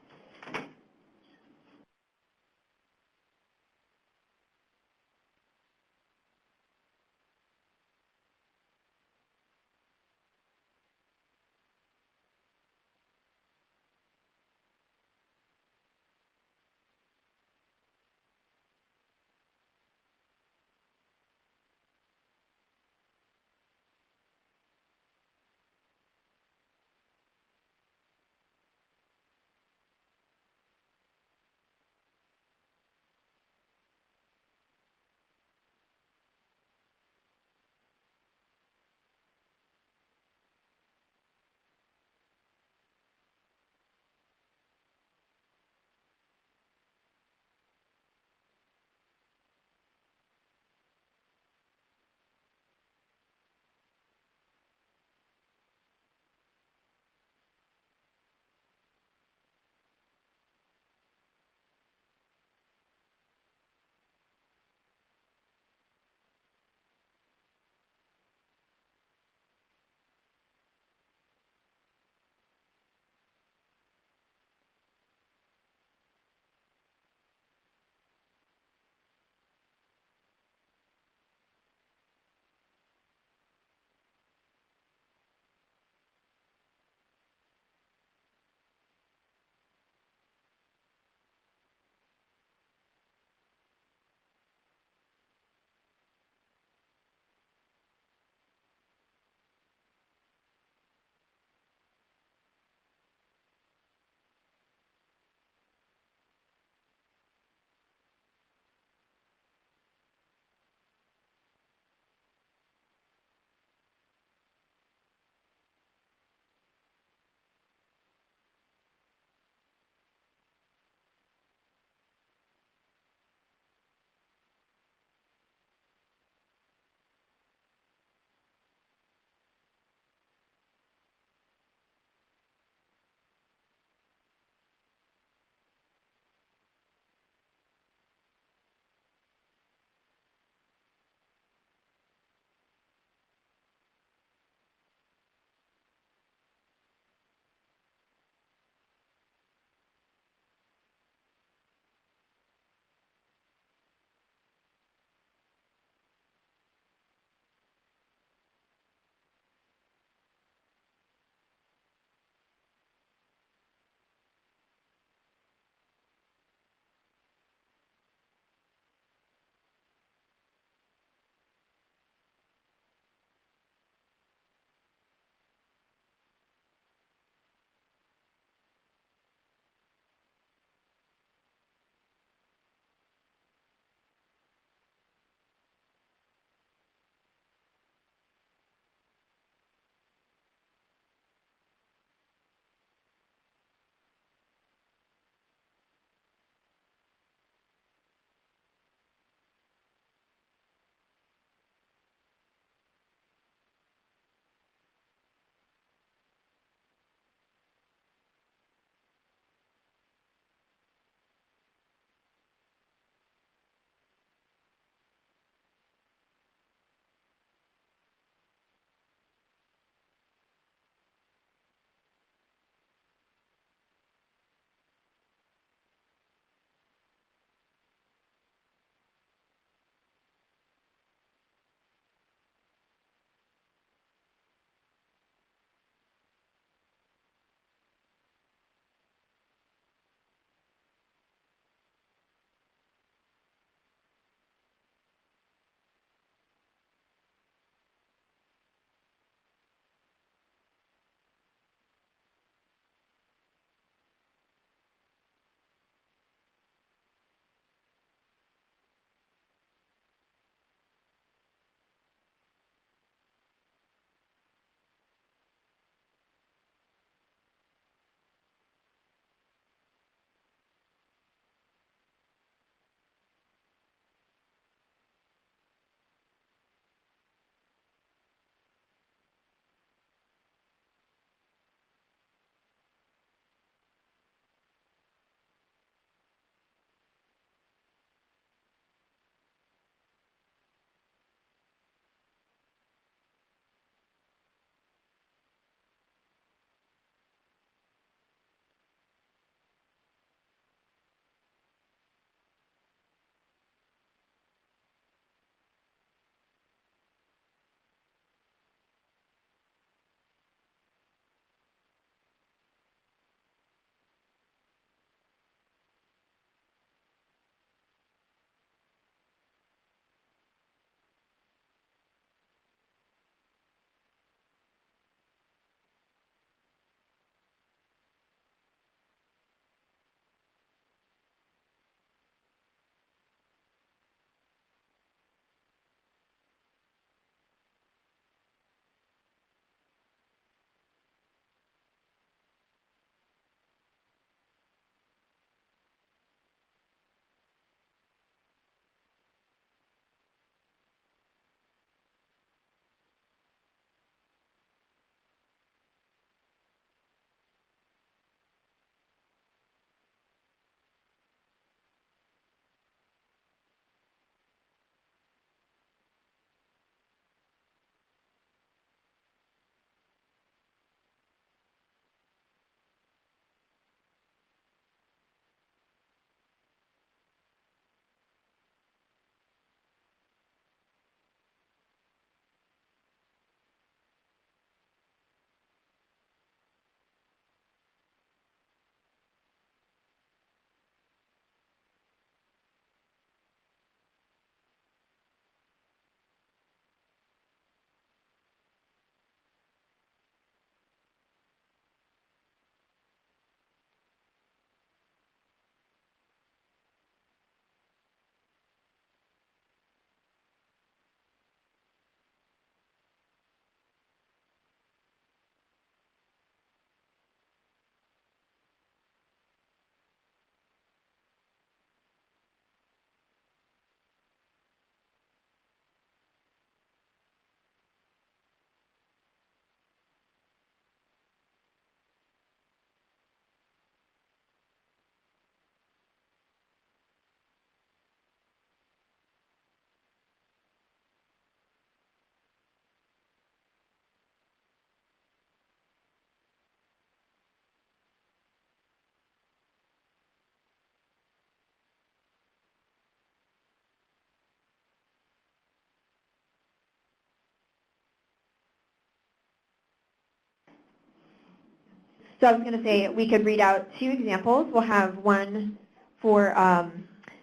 S3: So I was going to say we could read out 2 examples. We'll have one for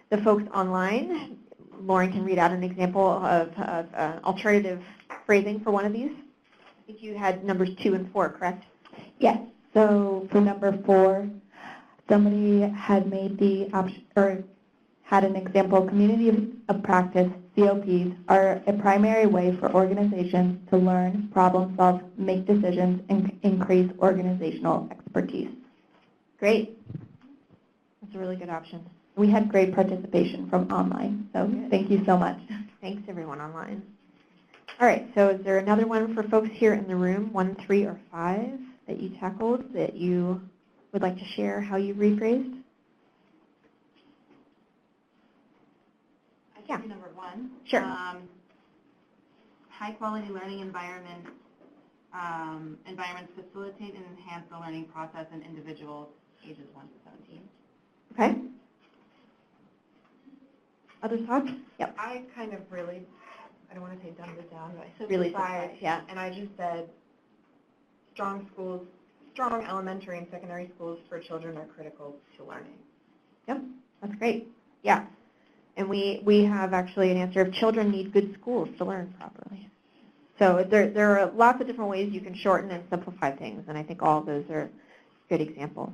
S3: the folks online. Lauren can read out an example of alternative phrasing for one of these. I think you had numbers 2 and 4, correct?
S2: Yes. So for number 4, somebody had made the option, or had an example, community of practice, COPs, are a primary way for organizations to learn, problem solve, make decisions, and increase organizational expertise.
S3: Great. That's a really good option.
S2: We had great participation from online, so thank you so much.
S3: Thanks, everyone online. All right, so is there another one for folks here in the room, 1, 3, or 5, that you tackled that you would like to share how you rephrased?
S7: I think number 1.
S3: Sure.
S7: High-quality learning environments facilitate and enhance the learning process in individuals ages 1 to 17.
S3: Okay. Other thoughts? Yep.
S4: I kind of really, I don't want to say dumbed it down, but I
S3: Really
S4: simplified,
S3: simplified, yeah.
S4: and I just said strong schools, strong elementary and secondary schools for children are critical to learning.
S3: Yep, that's great. Yeah. And we have actually an answer of children need good schools to learn properly. So there are lots of different ways you can shorten and simplify things, and I think all of those are good examples.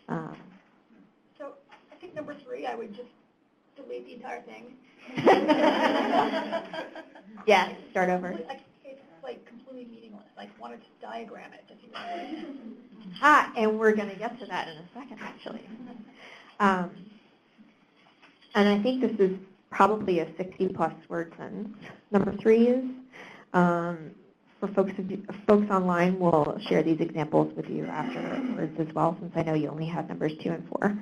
S6: So I think number 3, I would just delete the entire thing.
S3: Yeah, start over.
S6: It's like completely meaningless. Like, wanted to diagram it, if you will.
S3: And we're going to get to that in a second, actually. And I think this is probably a 60-plus word sentence. Number 3 is, for folks online, we'll share these examples with you afterwards as well, since I know you only have numbers 2 and 4.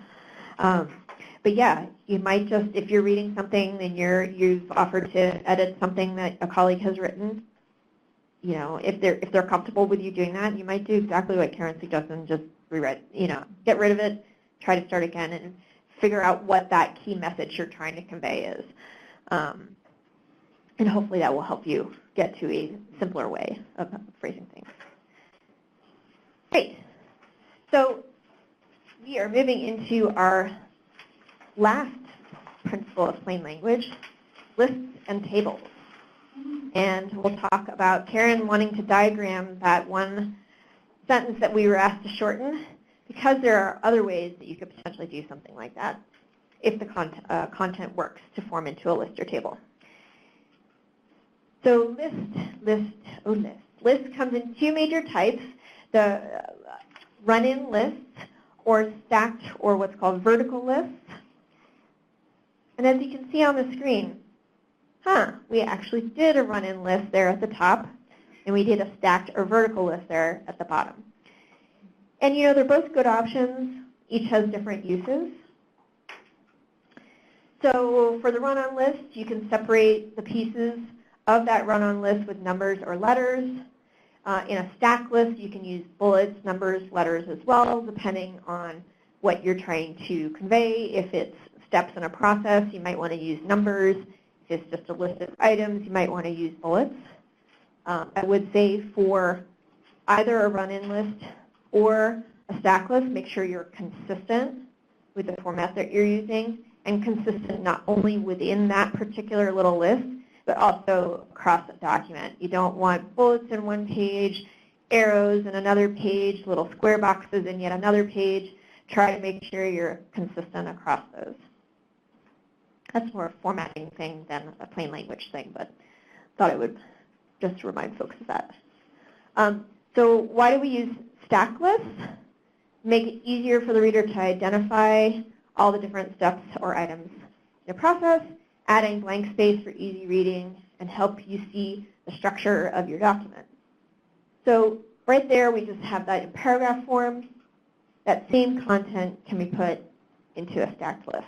S3: But yeah, you might just, if you're reading something and you've offered to edit something that a colleague has written, you know, if they're comfortable with you doing that, you might do exactly what Karen suggested and just rewrite, you know, get rid of it, try to start again, and figure out what that key message you're trying to convey is. And hopefully that will help you get to a simpler way of phrasing things. Great. So we are moving into our last principle of plain language, lists and tables. And we'll talk about Karen wanting to diagram that one sentence that we were asked to shorten, because there are other ways that you could potentially do something like that if the content works to form into a list or table. So list comes in 2 major types, the run-in lists or stacked or what's called vertical lists. And as you can see on the screen, we actually did a run-in list there at the top, and we did a stacked or vertical list there at the bottom. And you know, they're both good options. Each has different uses. So for the run-on list, you can separate the pieces of that run-on list with numbers or letters. In a stack list, you can use bullets, numbers, letters as well, depending on what you're trying to convey. If it's steps in a process, you might want to use numbers. If it's just a list of items, you might want to use bullets. I would say for either a run-in list or a stack list, make sure you're consistent with the format that you're using, and consistent not only within that particular little list, but also across the document. You don't want bullets in one page, arrows in another page, little square boxes in yet another page. Try to make sure you're consistent across those. That's more a formatting thing than a plain language thing, but thought I would just remind folks of that. So why do we use stack lists? Make it easier for the reader to identify all the different steps or items in the process, adding blank space for easy reading, and help you see the structure of your document. So right there, we just have that in paragraph form. That same content can be put into a stacked list.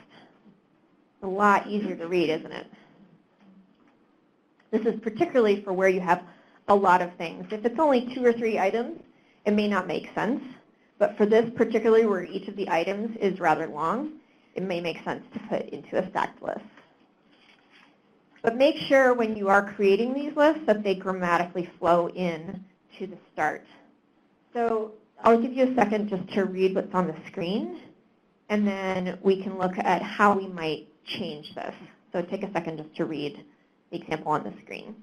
S3: A lot easier to read, isn't it? This is particularly for where you have a lot of things. If it's only 2 or 3 items, it may not make sense. But for this particularly, where each of the items is rather long, it may make sense to put into a stacked list. But make sure when you are creating these lists that they grammatically flow in to the start. So I'll give you a second just to read what's on the screen, and then we can look at how we might change this. So take a second just to read the example on the screen.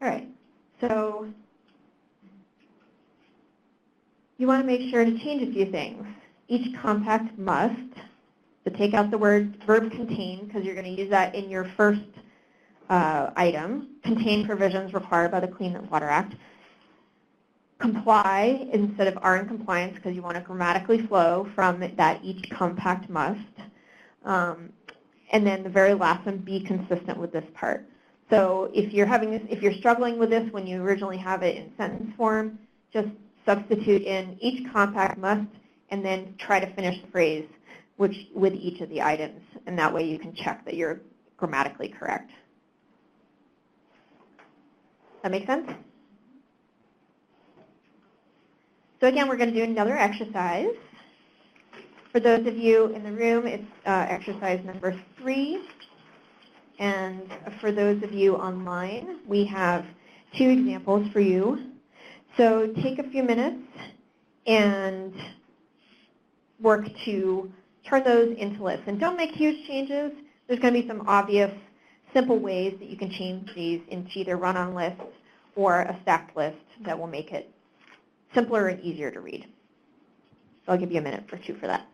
S3: All right, so you want to make sure to change a few things. Each compact must, so take out the verb contain, because you're going to use that in your first item. Contain provisions required by the Clean Water Act. Comply instead of are in compliance, because you want to grammatically flow from that each compact must. And then the very last one, be consistent with this part. So if you're struggling with this when you originally have it in sentence form, just substitute in each compact must and then try to finish the phrase with each of the items. And that way you can check that you're grammatically correct. That make sense? So again, we're going to do another exercise. For those of you in the room, it's exercise number 3. And for those of you online, we have 2 examples for you. So take a few minutes and work to turn those into lists. And don't make huge changes. There's going to be some obvious, simple ways that you can change these into either run-on lists or a stacked list that will make it simpler and easier to read. So I'll give you a minute or 2 for that.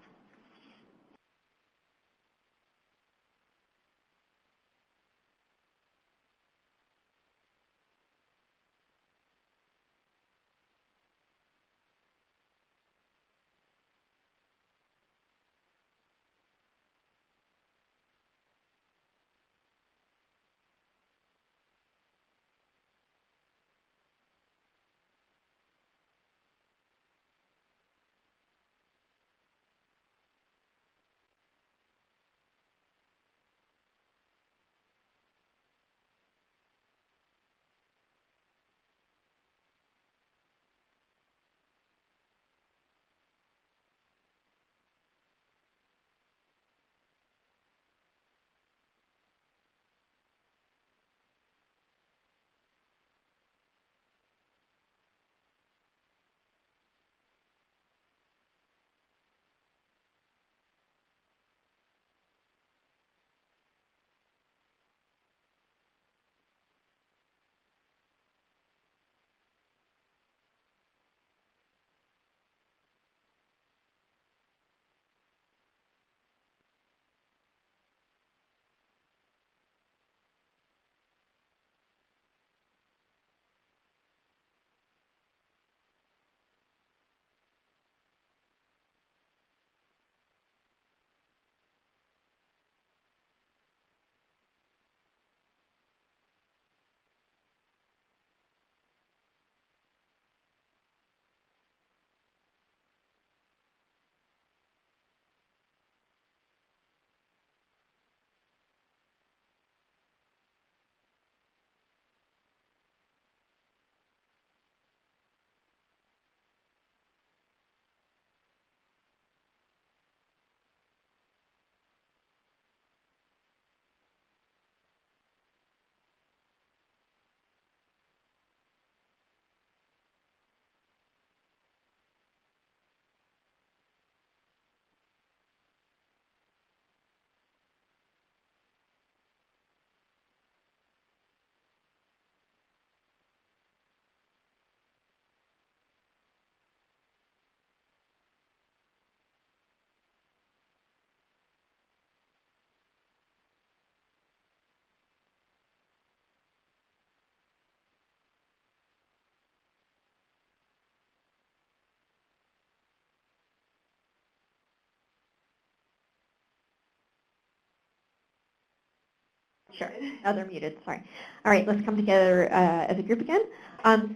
S3: Sure. Oh, they're muted. Sorry. All right, let's come together as a group again.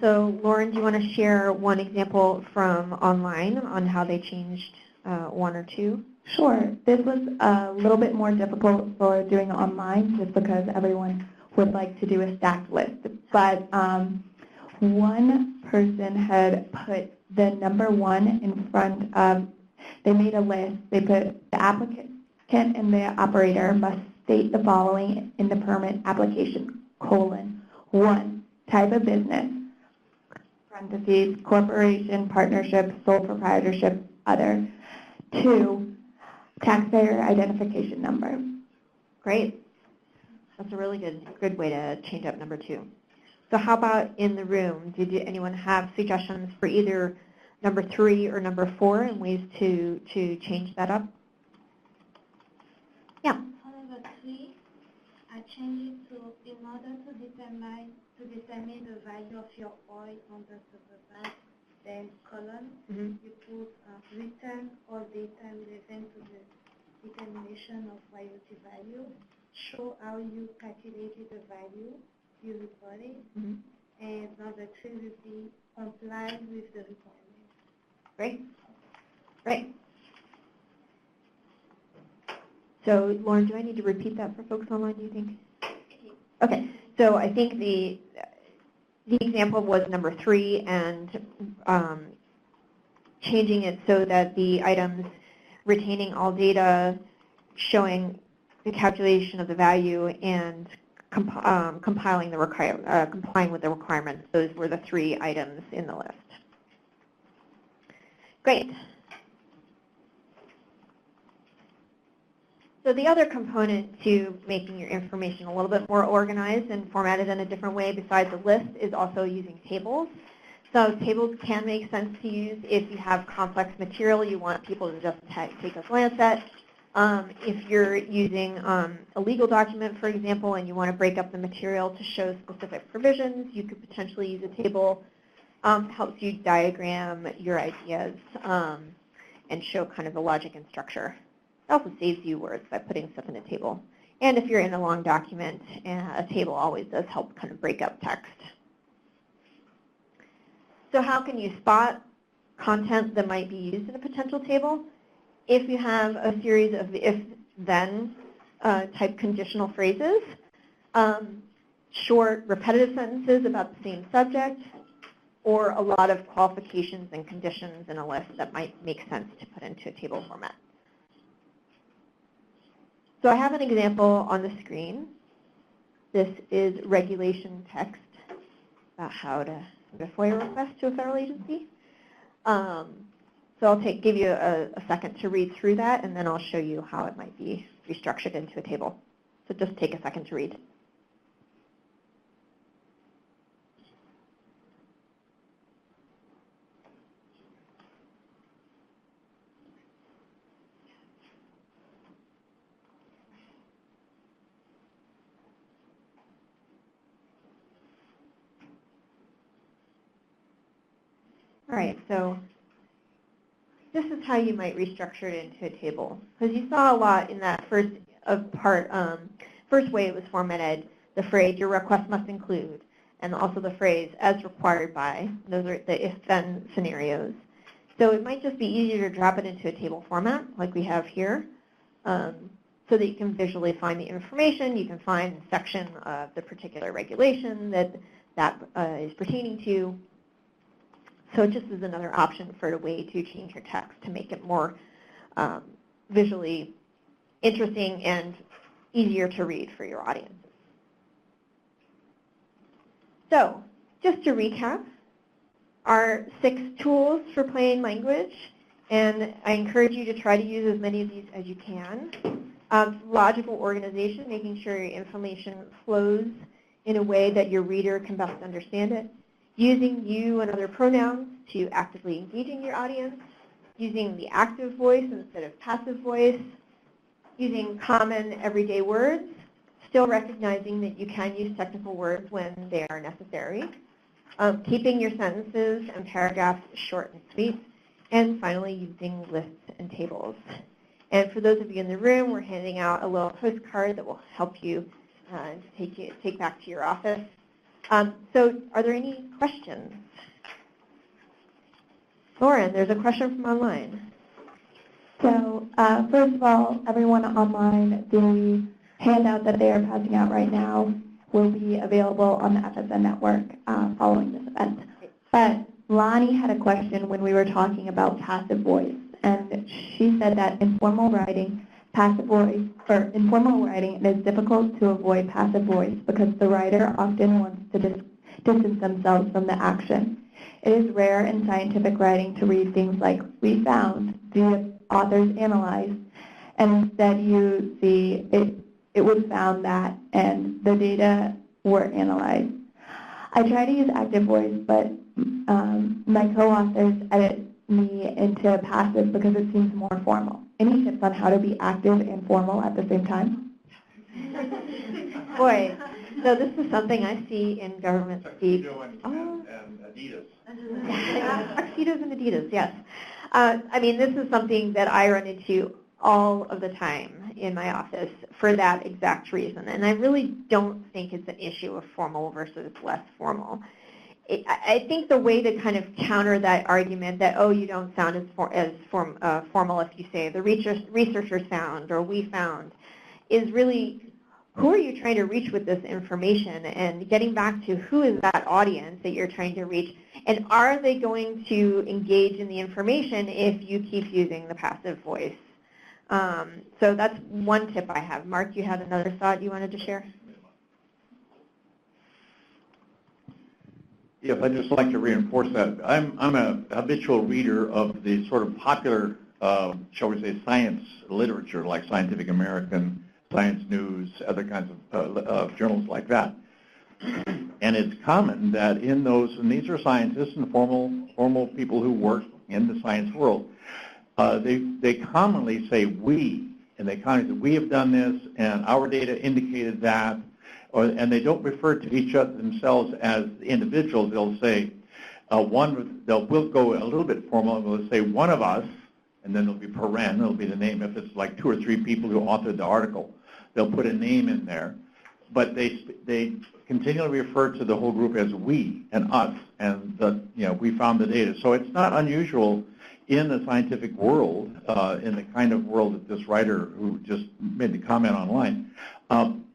S3: So Lauren, do you want to share one example from online on how they changed 1 or 2?
S8: Sure. This was a little bit more difficult for doing online just because everyone would like to do a stacked list. But one person had put the number 1 in front of, they made a list, they put the applicant and the operator must state the following in the permit application, : 1, type of business, parentheses, corporation, partnership, sole proprietorship, other. 2, taxpayer identification number.
S3: Great. That's a really good way to change up number 2. So how about in the room? Did anyone have suggestions for either number 3 or number 4 and ways to change that up? Yeah.
S5: For number 3, I change it to, in order to determine the value of your oil on the supervised, then column, you put return all data relevant to the determination of royalty value, show how you calculated the value, you report it, and number 3 will be comply with the requirement.
S3: Great. Great. So, Lauren, do I need to repeat that for folks online, do you think? Okay. So I think the example was number 3 and changing it so that the items retaining all data, showing the calculation of the value, and complying with the requirements. Those were the 3 items in the list. Great. So the other component to making your information a little bit more organized and formatted in a different way besides the list is also using tables. So tables can make sense to use if you have complex material you want people to just take a glance at. If you're using a legal document, for example, and you want to break up the material to show specific provisions, you could potentially use a table. Helps you diagram your ideas and show kind of the logic and structure. It also saves you words by putting stuff in a table. And if you're in a long document, a table always does help kind of break up text. So how can you spot content that might be used in a potential table? If you have a series of if-then type conditional phrases, short repetitive sentences about the same subject, or a lot of qualifications and conditions in a list that might make sense to put into a table format. So I have an example on the screen. This is regulation text about how to send a FOIA request to a federal agency. So I'll give you a second to read through that, and then I'll show you how it might be restructured into a table. So just take a second to read. All right, so this is how you might restructure it into a table. Because you saw a lot in that first way it was formatted, the phrase, your request must include, and also the phrase, as required by. Those are the if-then scenarios. So it might just be easier to drop it into a table format, like we have here, so that you can visually find the information. You can find the section of the particular regulation that is pertaining to. So it just is another option for a way to change your text to make it more visually interesting and easier to read for your audience. So just to recap, our 6 tools for plain language, and I encourage you to try to use as many of these as you can. Logical organization, making sure your information flows in a way that your reader can best understand it. Using you and other pronouns to actively engaging your audience, using the active voice instead of passive voice, using common everyday words, still recognizing that you can use technical words when they are necessary, keeping your sentences and paragraphs short and sweet, and finally using lists and tables. And for those of you in the room, we're handing out a little postcard that will help you take back to your office. So are there any questions? Lauren, there's a question from online.
S8: So first of all, everyone online, the handout that they are passing out right now will be available on the FSN network following this event. But Lonnie had a question when we were talking about passive voice, and she said that in formal writing, it is difficult to avoid passive voice because the writer often wants to distance themselves from the action. It is rare in scientific writing to read things like, "we found," "the authors analyzed," and instead you see it was found that, and the data were analyzed. I try to use active voice, but my co-authors edit me into passive because it seems more formal. Any tips on how to be active and formal at the same time?
S3: Boy, so this is something I see in government speak.
S1: And Adidas.
S3: Tuxedos and Adidas, yes. I mean, this is something that I run into all of the time in my office for that exact reason. And I really don't think it's an issue of formal versus less formal. I think the way to kind of counter that argument that, oh, you don't sound as formal if you say the researchers found or we found, is really who are you trying to reach with this information, and getting back to who is that audience that you're trying to reach, and are they going to engage in the information if you keep using the passive voice? So that's one tip I have. Mark, you had another thought you wanted to share?
S1: Yes, I'd just like to reinforce that. I'm a habitual reader of the sort of popular, shall we say, science literature, like Scientific American, Science News, other kinds of journals like that. And it's common that in those, and these are scientists and formal people who work in the science world, they commonly say we, and they commonly say we have done this, and our data indicated that, and they don't refer to each other themselves as individuals. They'll say we'll go a little bit formal, and they'll say one of us, and then there'll be paren, it'll be the name. If it's like 2 or 3 people who authored the article, they'll put a name in there. But they continually refer to the whole group as we and us, and we found the data. So it's not unusual in the scientific world, in the kind of world that this writer who just made the comment online.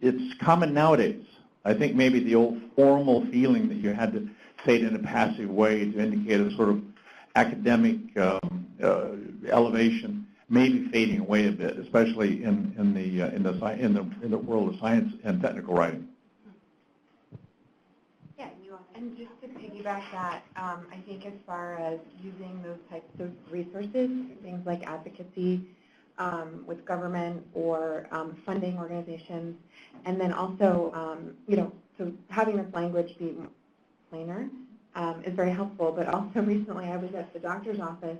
S1: It's common nowadays. I think maybe the old formal feeling that you had to say it in a passive way to indicate a sort of academic elevation may be fading away a bit, especially in the world of science and technical writing.
S4: Yeah, and just to piggyback that, I think as far as using those types of resources, things like advocacy with government or funding organizations, and then also, so having this language be plainer is very helpful. But also recently I was at the doctor's office,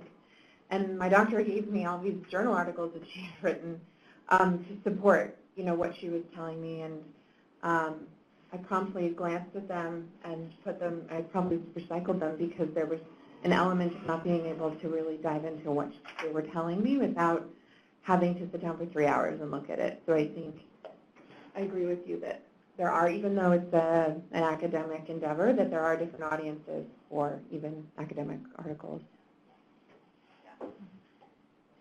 S4: and my doctor gave me all these journal articles that she had written to support, what she was telling me, and I promptly glanced at them and I probably recycled them because there was an element of not being able to really dive into what they were telling me without having to sit down for 3 hours and look at it. So I think I agree with you that there are, even though it's an academic endeavor, that there are different audiences for even academic articles.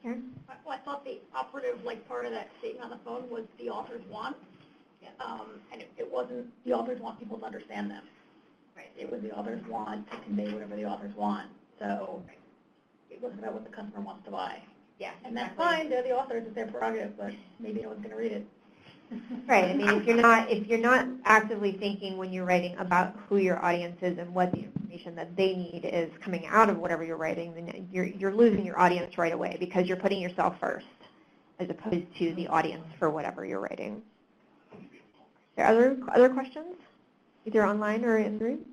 S3: Karen?
S9: Well, I thought the operative part of that statement on the phone was the authors want. And it wasn't the authors want people to understand them. Right. It was the authors want to convey whatever the authors want. So it wasn't about what the customer wants to buy.
S3: Yeah.
S9: And that's fine. They're the authors. It's their prerogative, but maybe no one's going to read it.
S3: Right. I mean, if you're not actively thinking when you're writing about who your audience is and what the information that they need is coming out of whatever you're writing, then you're losing your audience right away because you're putting yourself first as opposed to the audience for whatever you're writing. Are there other questions, either online or in the room?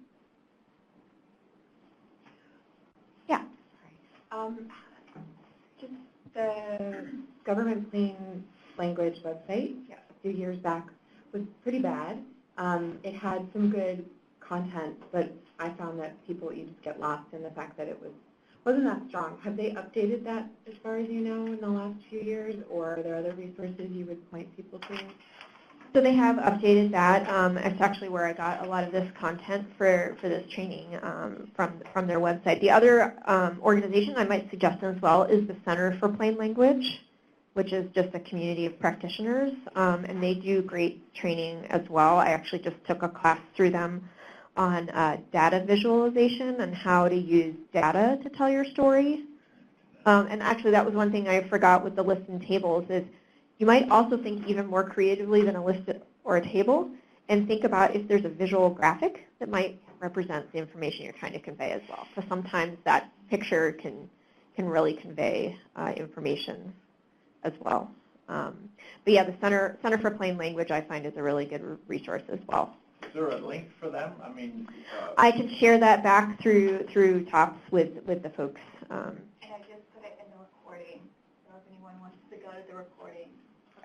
S3: Yeah.
S4: Just the Government Plain Language website a few years back was pretty bad. It had some good content, but I found that you just get lost in the fact that it wasn't that strong. Have they updated that as far as you know in the last few years, or are there other resources you would point people to?
S3: So they have updated that. It's actually where I got a lot of this content for this training from their website. The other organization I might suggest as well is the Center for Plain Language. which is just a community of practitioners, and they do great training as well. I actually just took a class through them on data visualization and how to use data to tell your story. And actually that was one thing I forgot with the lists and tables is you might also think even more creatively than a list or a table and think about if there's a visual graphic that might represent the information you're trying to convey as well. So sometimes that picture can really convey information as well. But yeah, the Center for Plain Language I find is a really good resource as well.
S1: Is there a link for them? I mean,
S3: I can share that back through TOPS with the folks.
S6: And I just put it in the recording, so if anyone wants to go to the recording.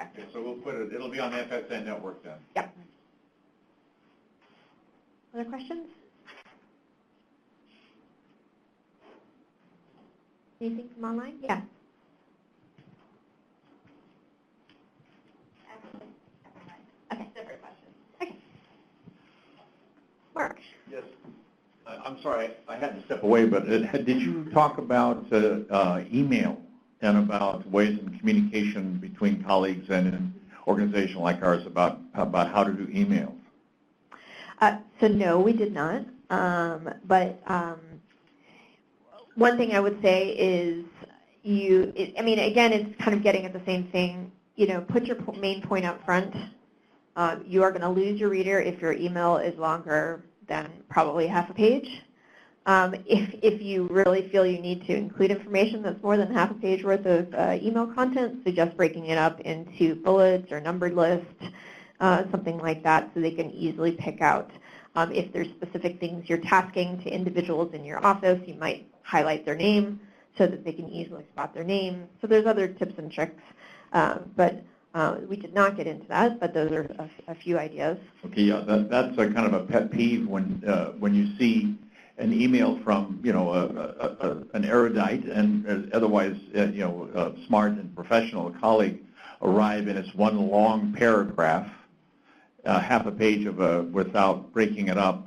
S1: okay, so we'll put it, it'll be on the FSN network then.
S3: Yep. Other questions? Anything from online? Yeah.
S6: Okay, separate questions.
S3: Okay. Mark.
S1: Yes. I'm sorry, I had to step away, but did you talk about email and about ways in communication between colleagues and an organization like ours about how to do emails?
S3: So no, we did not. But one thing I would say is I mean, again, it's kind of getting at the same thing. You know, put your main point up front. You are going to lose your reader if your email is longer than probably half a page. If you really feel you need to include information that's more than half a page worth of email content, suggest breaking it up into bullets or numbered lists, something like that, so they can easily pick out. If there's specific things you're tasking to individuals in your office, you might highlight their name so that they can easily spot their name. So there's other tips and tricks, but we did not get into that, but those are a few ideas.
S1: Okay, yeah, that's a kind of a pet peeve when you see an email from, you know, an erudite and otherwise, you know, smart and professional colleague arrive and it's one long paragraph, half a page of without breaking it up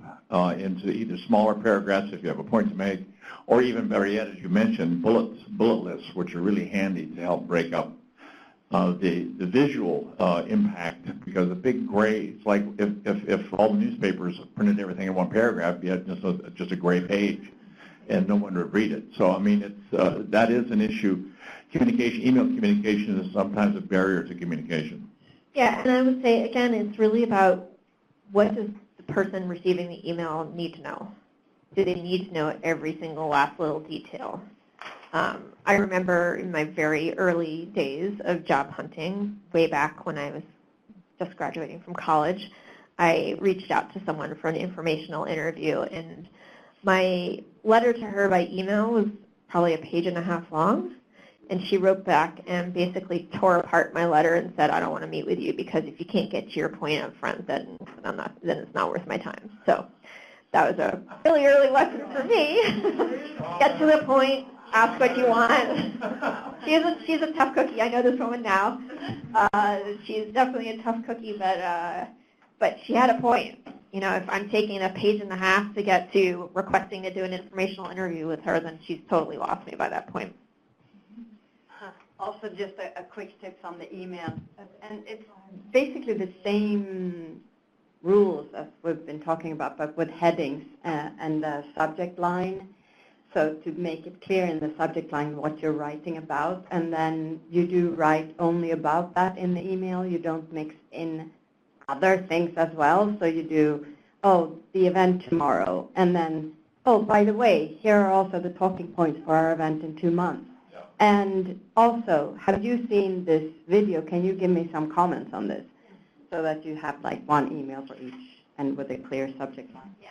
S1: into either smaller paragraphs if you have a point to make, or even better yet, as you mentioned, bullet lists, which are really handy to help break up the visual impact, because a big gray, it's like if all the newspapers printed everything in one paragraph, you had just a gray page, and no one would read it. So I mean, it's that is an issue. Communication, email communication is sometimes a barrier to communication.
S3: Yeah, and I would say, again, it's really about what does the person receiving the email need to know? Do they need to know every single last little detail? I remember in my very early days of job hunting, way back when I was just graduating from college, I reached out to someone for an informational interview, and my letter to her by email was probably a page and a half long, and she wrote back and basically tore apart my letter and said, I don't want to meet with you because if you can't get to your point up front, then it's not worth my time. So that was a really early lesson for me. Get to the point. Ask what you want. She's a tough cookie. I know this woman now. She's definitely a tough cookie, but she had a point. You know, if I'm taking a page and a half to get to requesting to do an informational interview with her, then she's totally lost me by that point.
S10: Also, just a quick tips on the email, and it's basically the same rules as we've been talking about, but with headings and the subject line. So to make it clear in the subject line what you're writing about, and then you do write only about that in the email. You don't mix in other things as well. So you do, oh, the event tomorrow, and then, oh, by the way, here are also the talking points for our event in 2 months. Yeah. And also, have you seen this video? Can you give me some comments on this? So that you have like one email for each and with a clear subject line.
S3: Yeah.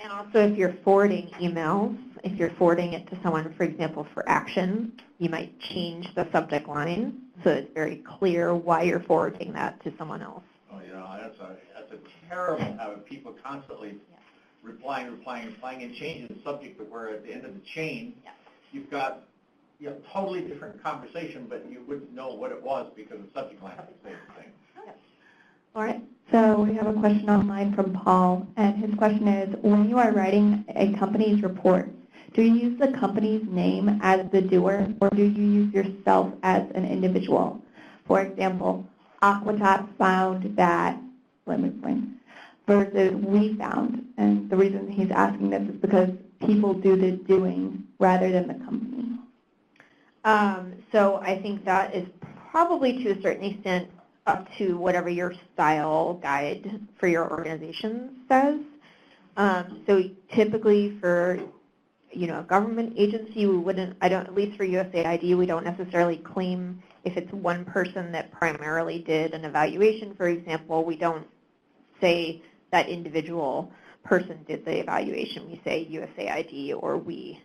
S3: And also, if you're forwarding emails, if you're forwarding it to someone, for example, for action, you might change the subject line so it's very clear why you're forwarding that to someone else.
S1: Oh, you know, that's a terrible habit. People constantly replying, and changing the subject to where at the end of the chain, you've got totally different conversation, but you wouldn't know what it was because the subject line is the same thing.
S8: All right. So we have a question online from Paul, and his question is, when you are writing a company's report, Do you use the company's name as the doer, or do you use yourself as an individual? For example, Aquatat found that, let me explain, versus we found. And the reason he's asking this is because people do the doing rather than the company.
S3: So I think that is probably to a certain extent up to whatever your style guide for your organization says. So typically for a government agency, we wouldn't, at least for USAID, we don't necessarily claim if it's one person that primarily did an evaluation, for example, we don't say that individual person did the evaluation. We say USAID or we.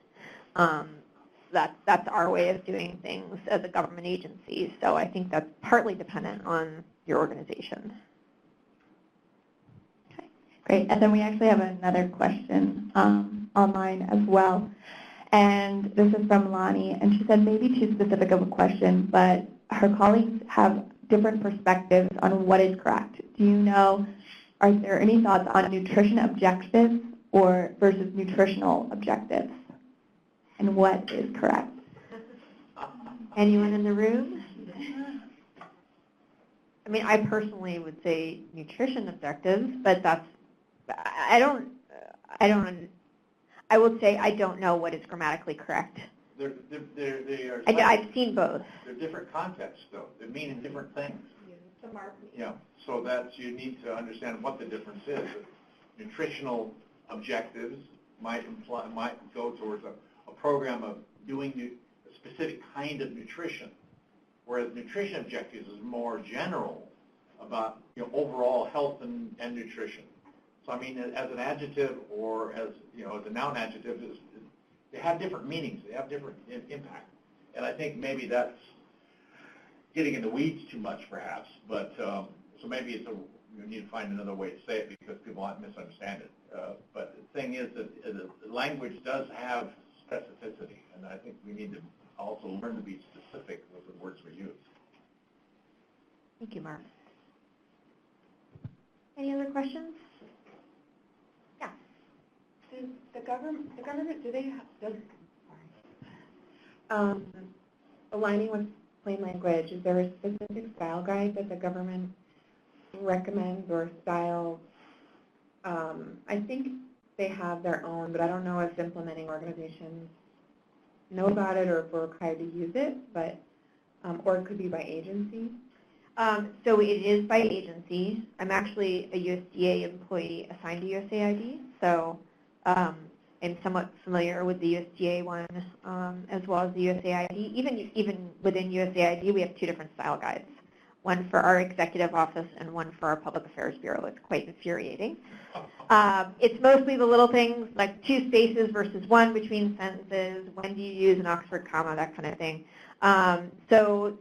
S3: That's our way of doing things as a government agency. So I think that's partly dependent on your organization.
S8: Okay, great. And then we actually have another question online as well. And this is from Lonnie. And she said maybe too specific of a question, but her colleagues have different perspectives on what is correct. Do you know, are there any thoughts on nutrition objectives or versus nutritional objectives? And what is correct?
S3: Anyone in the room? I mean, I personally would say nutrition objectives, but I would say I don't know what is grammatically correct. I've seen both.
S1: They're different contexts, though. They mean different things. Yeah, so you need to understand what the difference is. Nutritional objectives might go towards a program of doing a specific kind of nutrition, whereas nutrition objectives is more general about overall health and nutrition. So I mean, as an adjective or as a noun adjective, they have different meanings. They have different impact, and I think maybe that's getting in the weeds too much, perhaps. But so maybe you need to find another way to say it because people might misunderstand it. But the thing is that the language does have specificity, and I think we need to also learn to be specific with the words we use.
S3: Thank you, Mark. Any other questions? Yeah.
S4: Does the government, aligning with plain language, is there a specific style guide that the government recommends or style? I think they have their own, but I don't know if implementing organizations know about it or if we're required to use it, but or it could be by agency.
S3: So it is by agency. I'm actually a USDA employee assigned to USAID, so I'm somewhat familiar with the USDA one as well as the USAID. Even within USAID, we have two different style guides, one for our executive office and one for our public affairs bureau. It's quite infuriating. It's mostly the little things like 2 spaces versus 1 between sentences, when do you use an Oxford comma, that kind of thing. So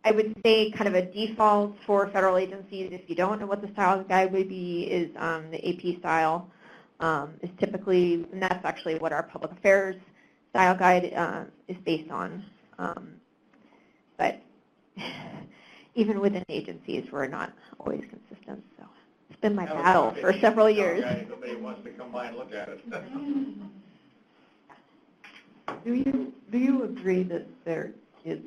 S3: I would say kind of a default for federal agencies, if you don't know what the style guide would be, is the AP style is typically, and that's actually what our public affairs style guide is based on. But even within agencies, we're not always consistent. So it's been my battle for several years.
S1: Nobody wants to come by and look at it.
S11: Do you agree that there is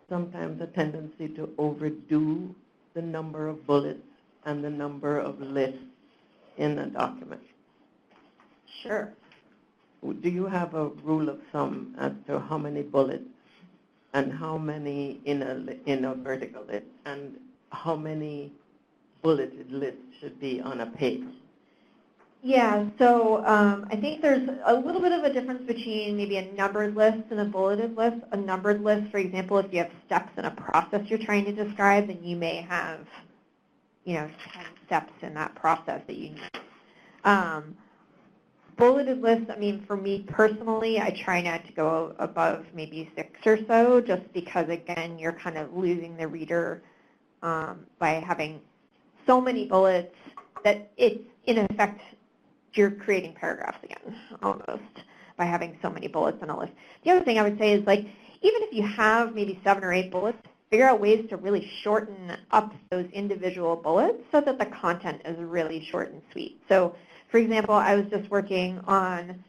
S11: sometimes a tendency to overdo the number of bullets and the number of lists in a document?
S3: Sure.
S11: Do you have a rule of thumb as to how many bullets and how many in a vertical list and how many bulleted lists should be on a page?
S3: Yeah, so I think there's a little bit of a difference between maybe a numbered list and a bulleted list. A numbered list, for example, if you have steps in a process you're trying to describe, then you may have, 10 steps in that process that you need. Bulleted lists, I mean, for me personally, I try not to go above maybe 6 or so, just because, again, you're kind of losing the reader by having so many bullets that it's, in effect, you're creating paragraphs again, almost, by having so many bullets on a list. The other thing I would say is, like, even if you have maybe 7 or 8 bullets, figure out ways to really shorten up those individual bullets so that the content is really short and sweet. So, for example, I was just working on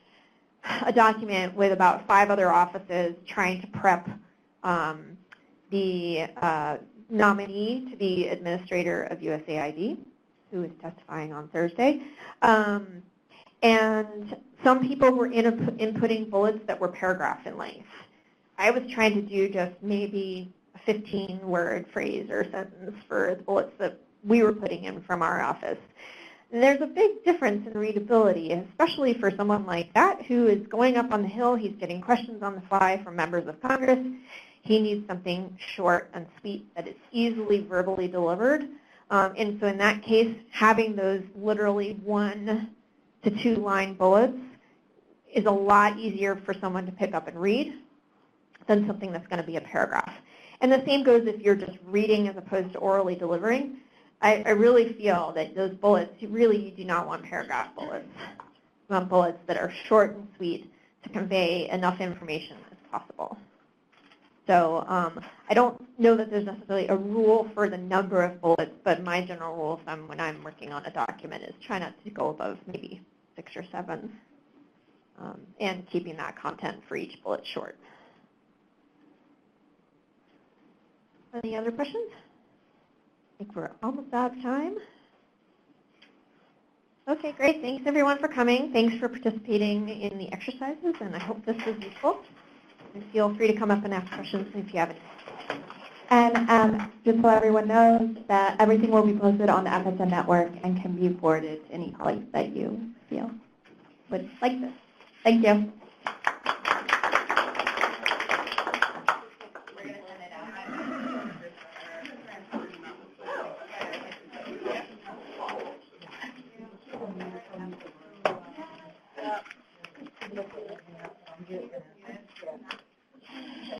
S3: a document with about 5 other offices trying to prep the nominee to be administrator of USAID, who is testifying on Thursday. And some people were inputting bullets that were paragraph in length. I was trying to do just maybe a 15-word phrase or sentence for the bullets that we were putting in from our office. And there's a big difference in readability, especially for someone like that who is going up on the Hill. He's getting questions on the fly from members of Congress. He needs something short and sweet that is easily verbally delivered. And so in that case, having those literally 1 to 2 line bullets is a lot easier for someone to pick up and read than something that's going to be a paragraph. And the same goes if you're just reading as opposed to orally delivering. I really feel that those bullets, you do not want paragraph bullets. You want bullets that are short and sweet to convey enough information as possible. So I don't know that there's necessarily a rule for the number of bullets, but my general rule of thumb when I'm working on a document is try not to go above maybe 6 or 7, and keeping that content for each bullet short. Any other questions? I think we're almost out of time. Okay, great. Thanks everyone for coming. Thanks for participating in the exercises, and I hope this was useful. And feel free to come up and ask questions if you have any.
S8: And just so everyone knows that everything will be posted on the FSN network and can be forwarded to any colleagues that you feel would like this. Thank you.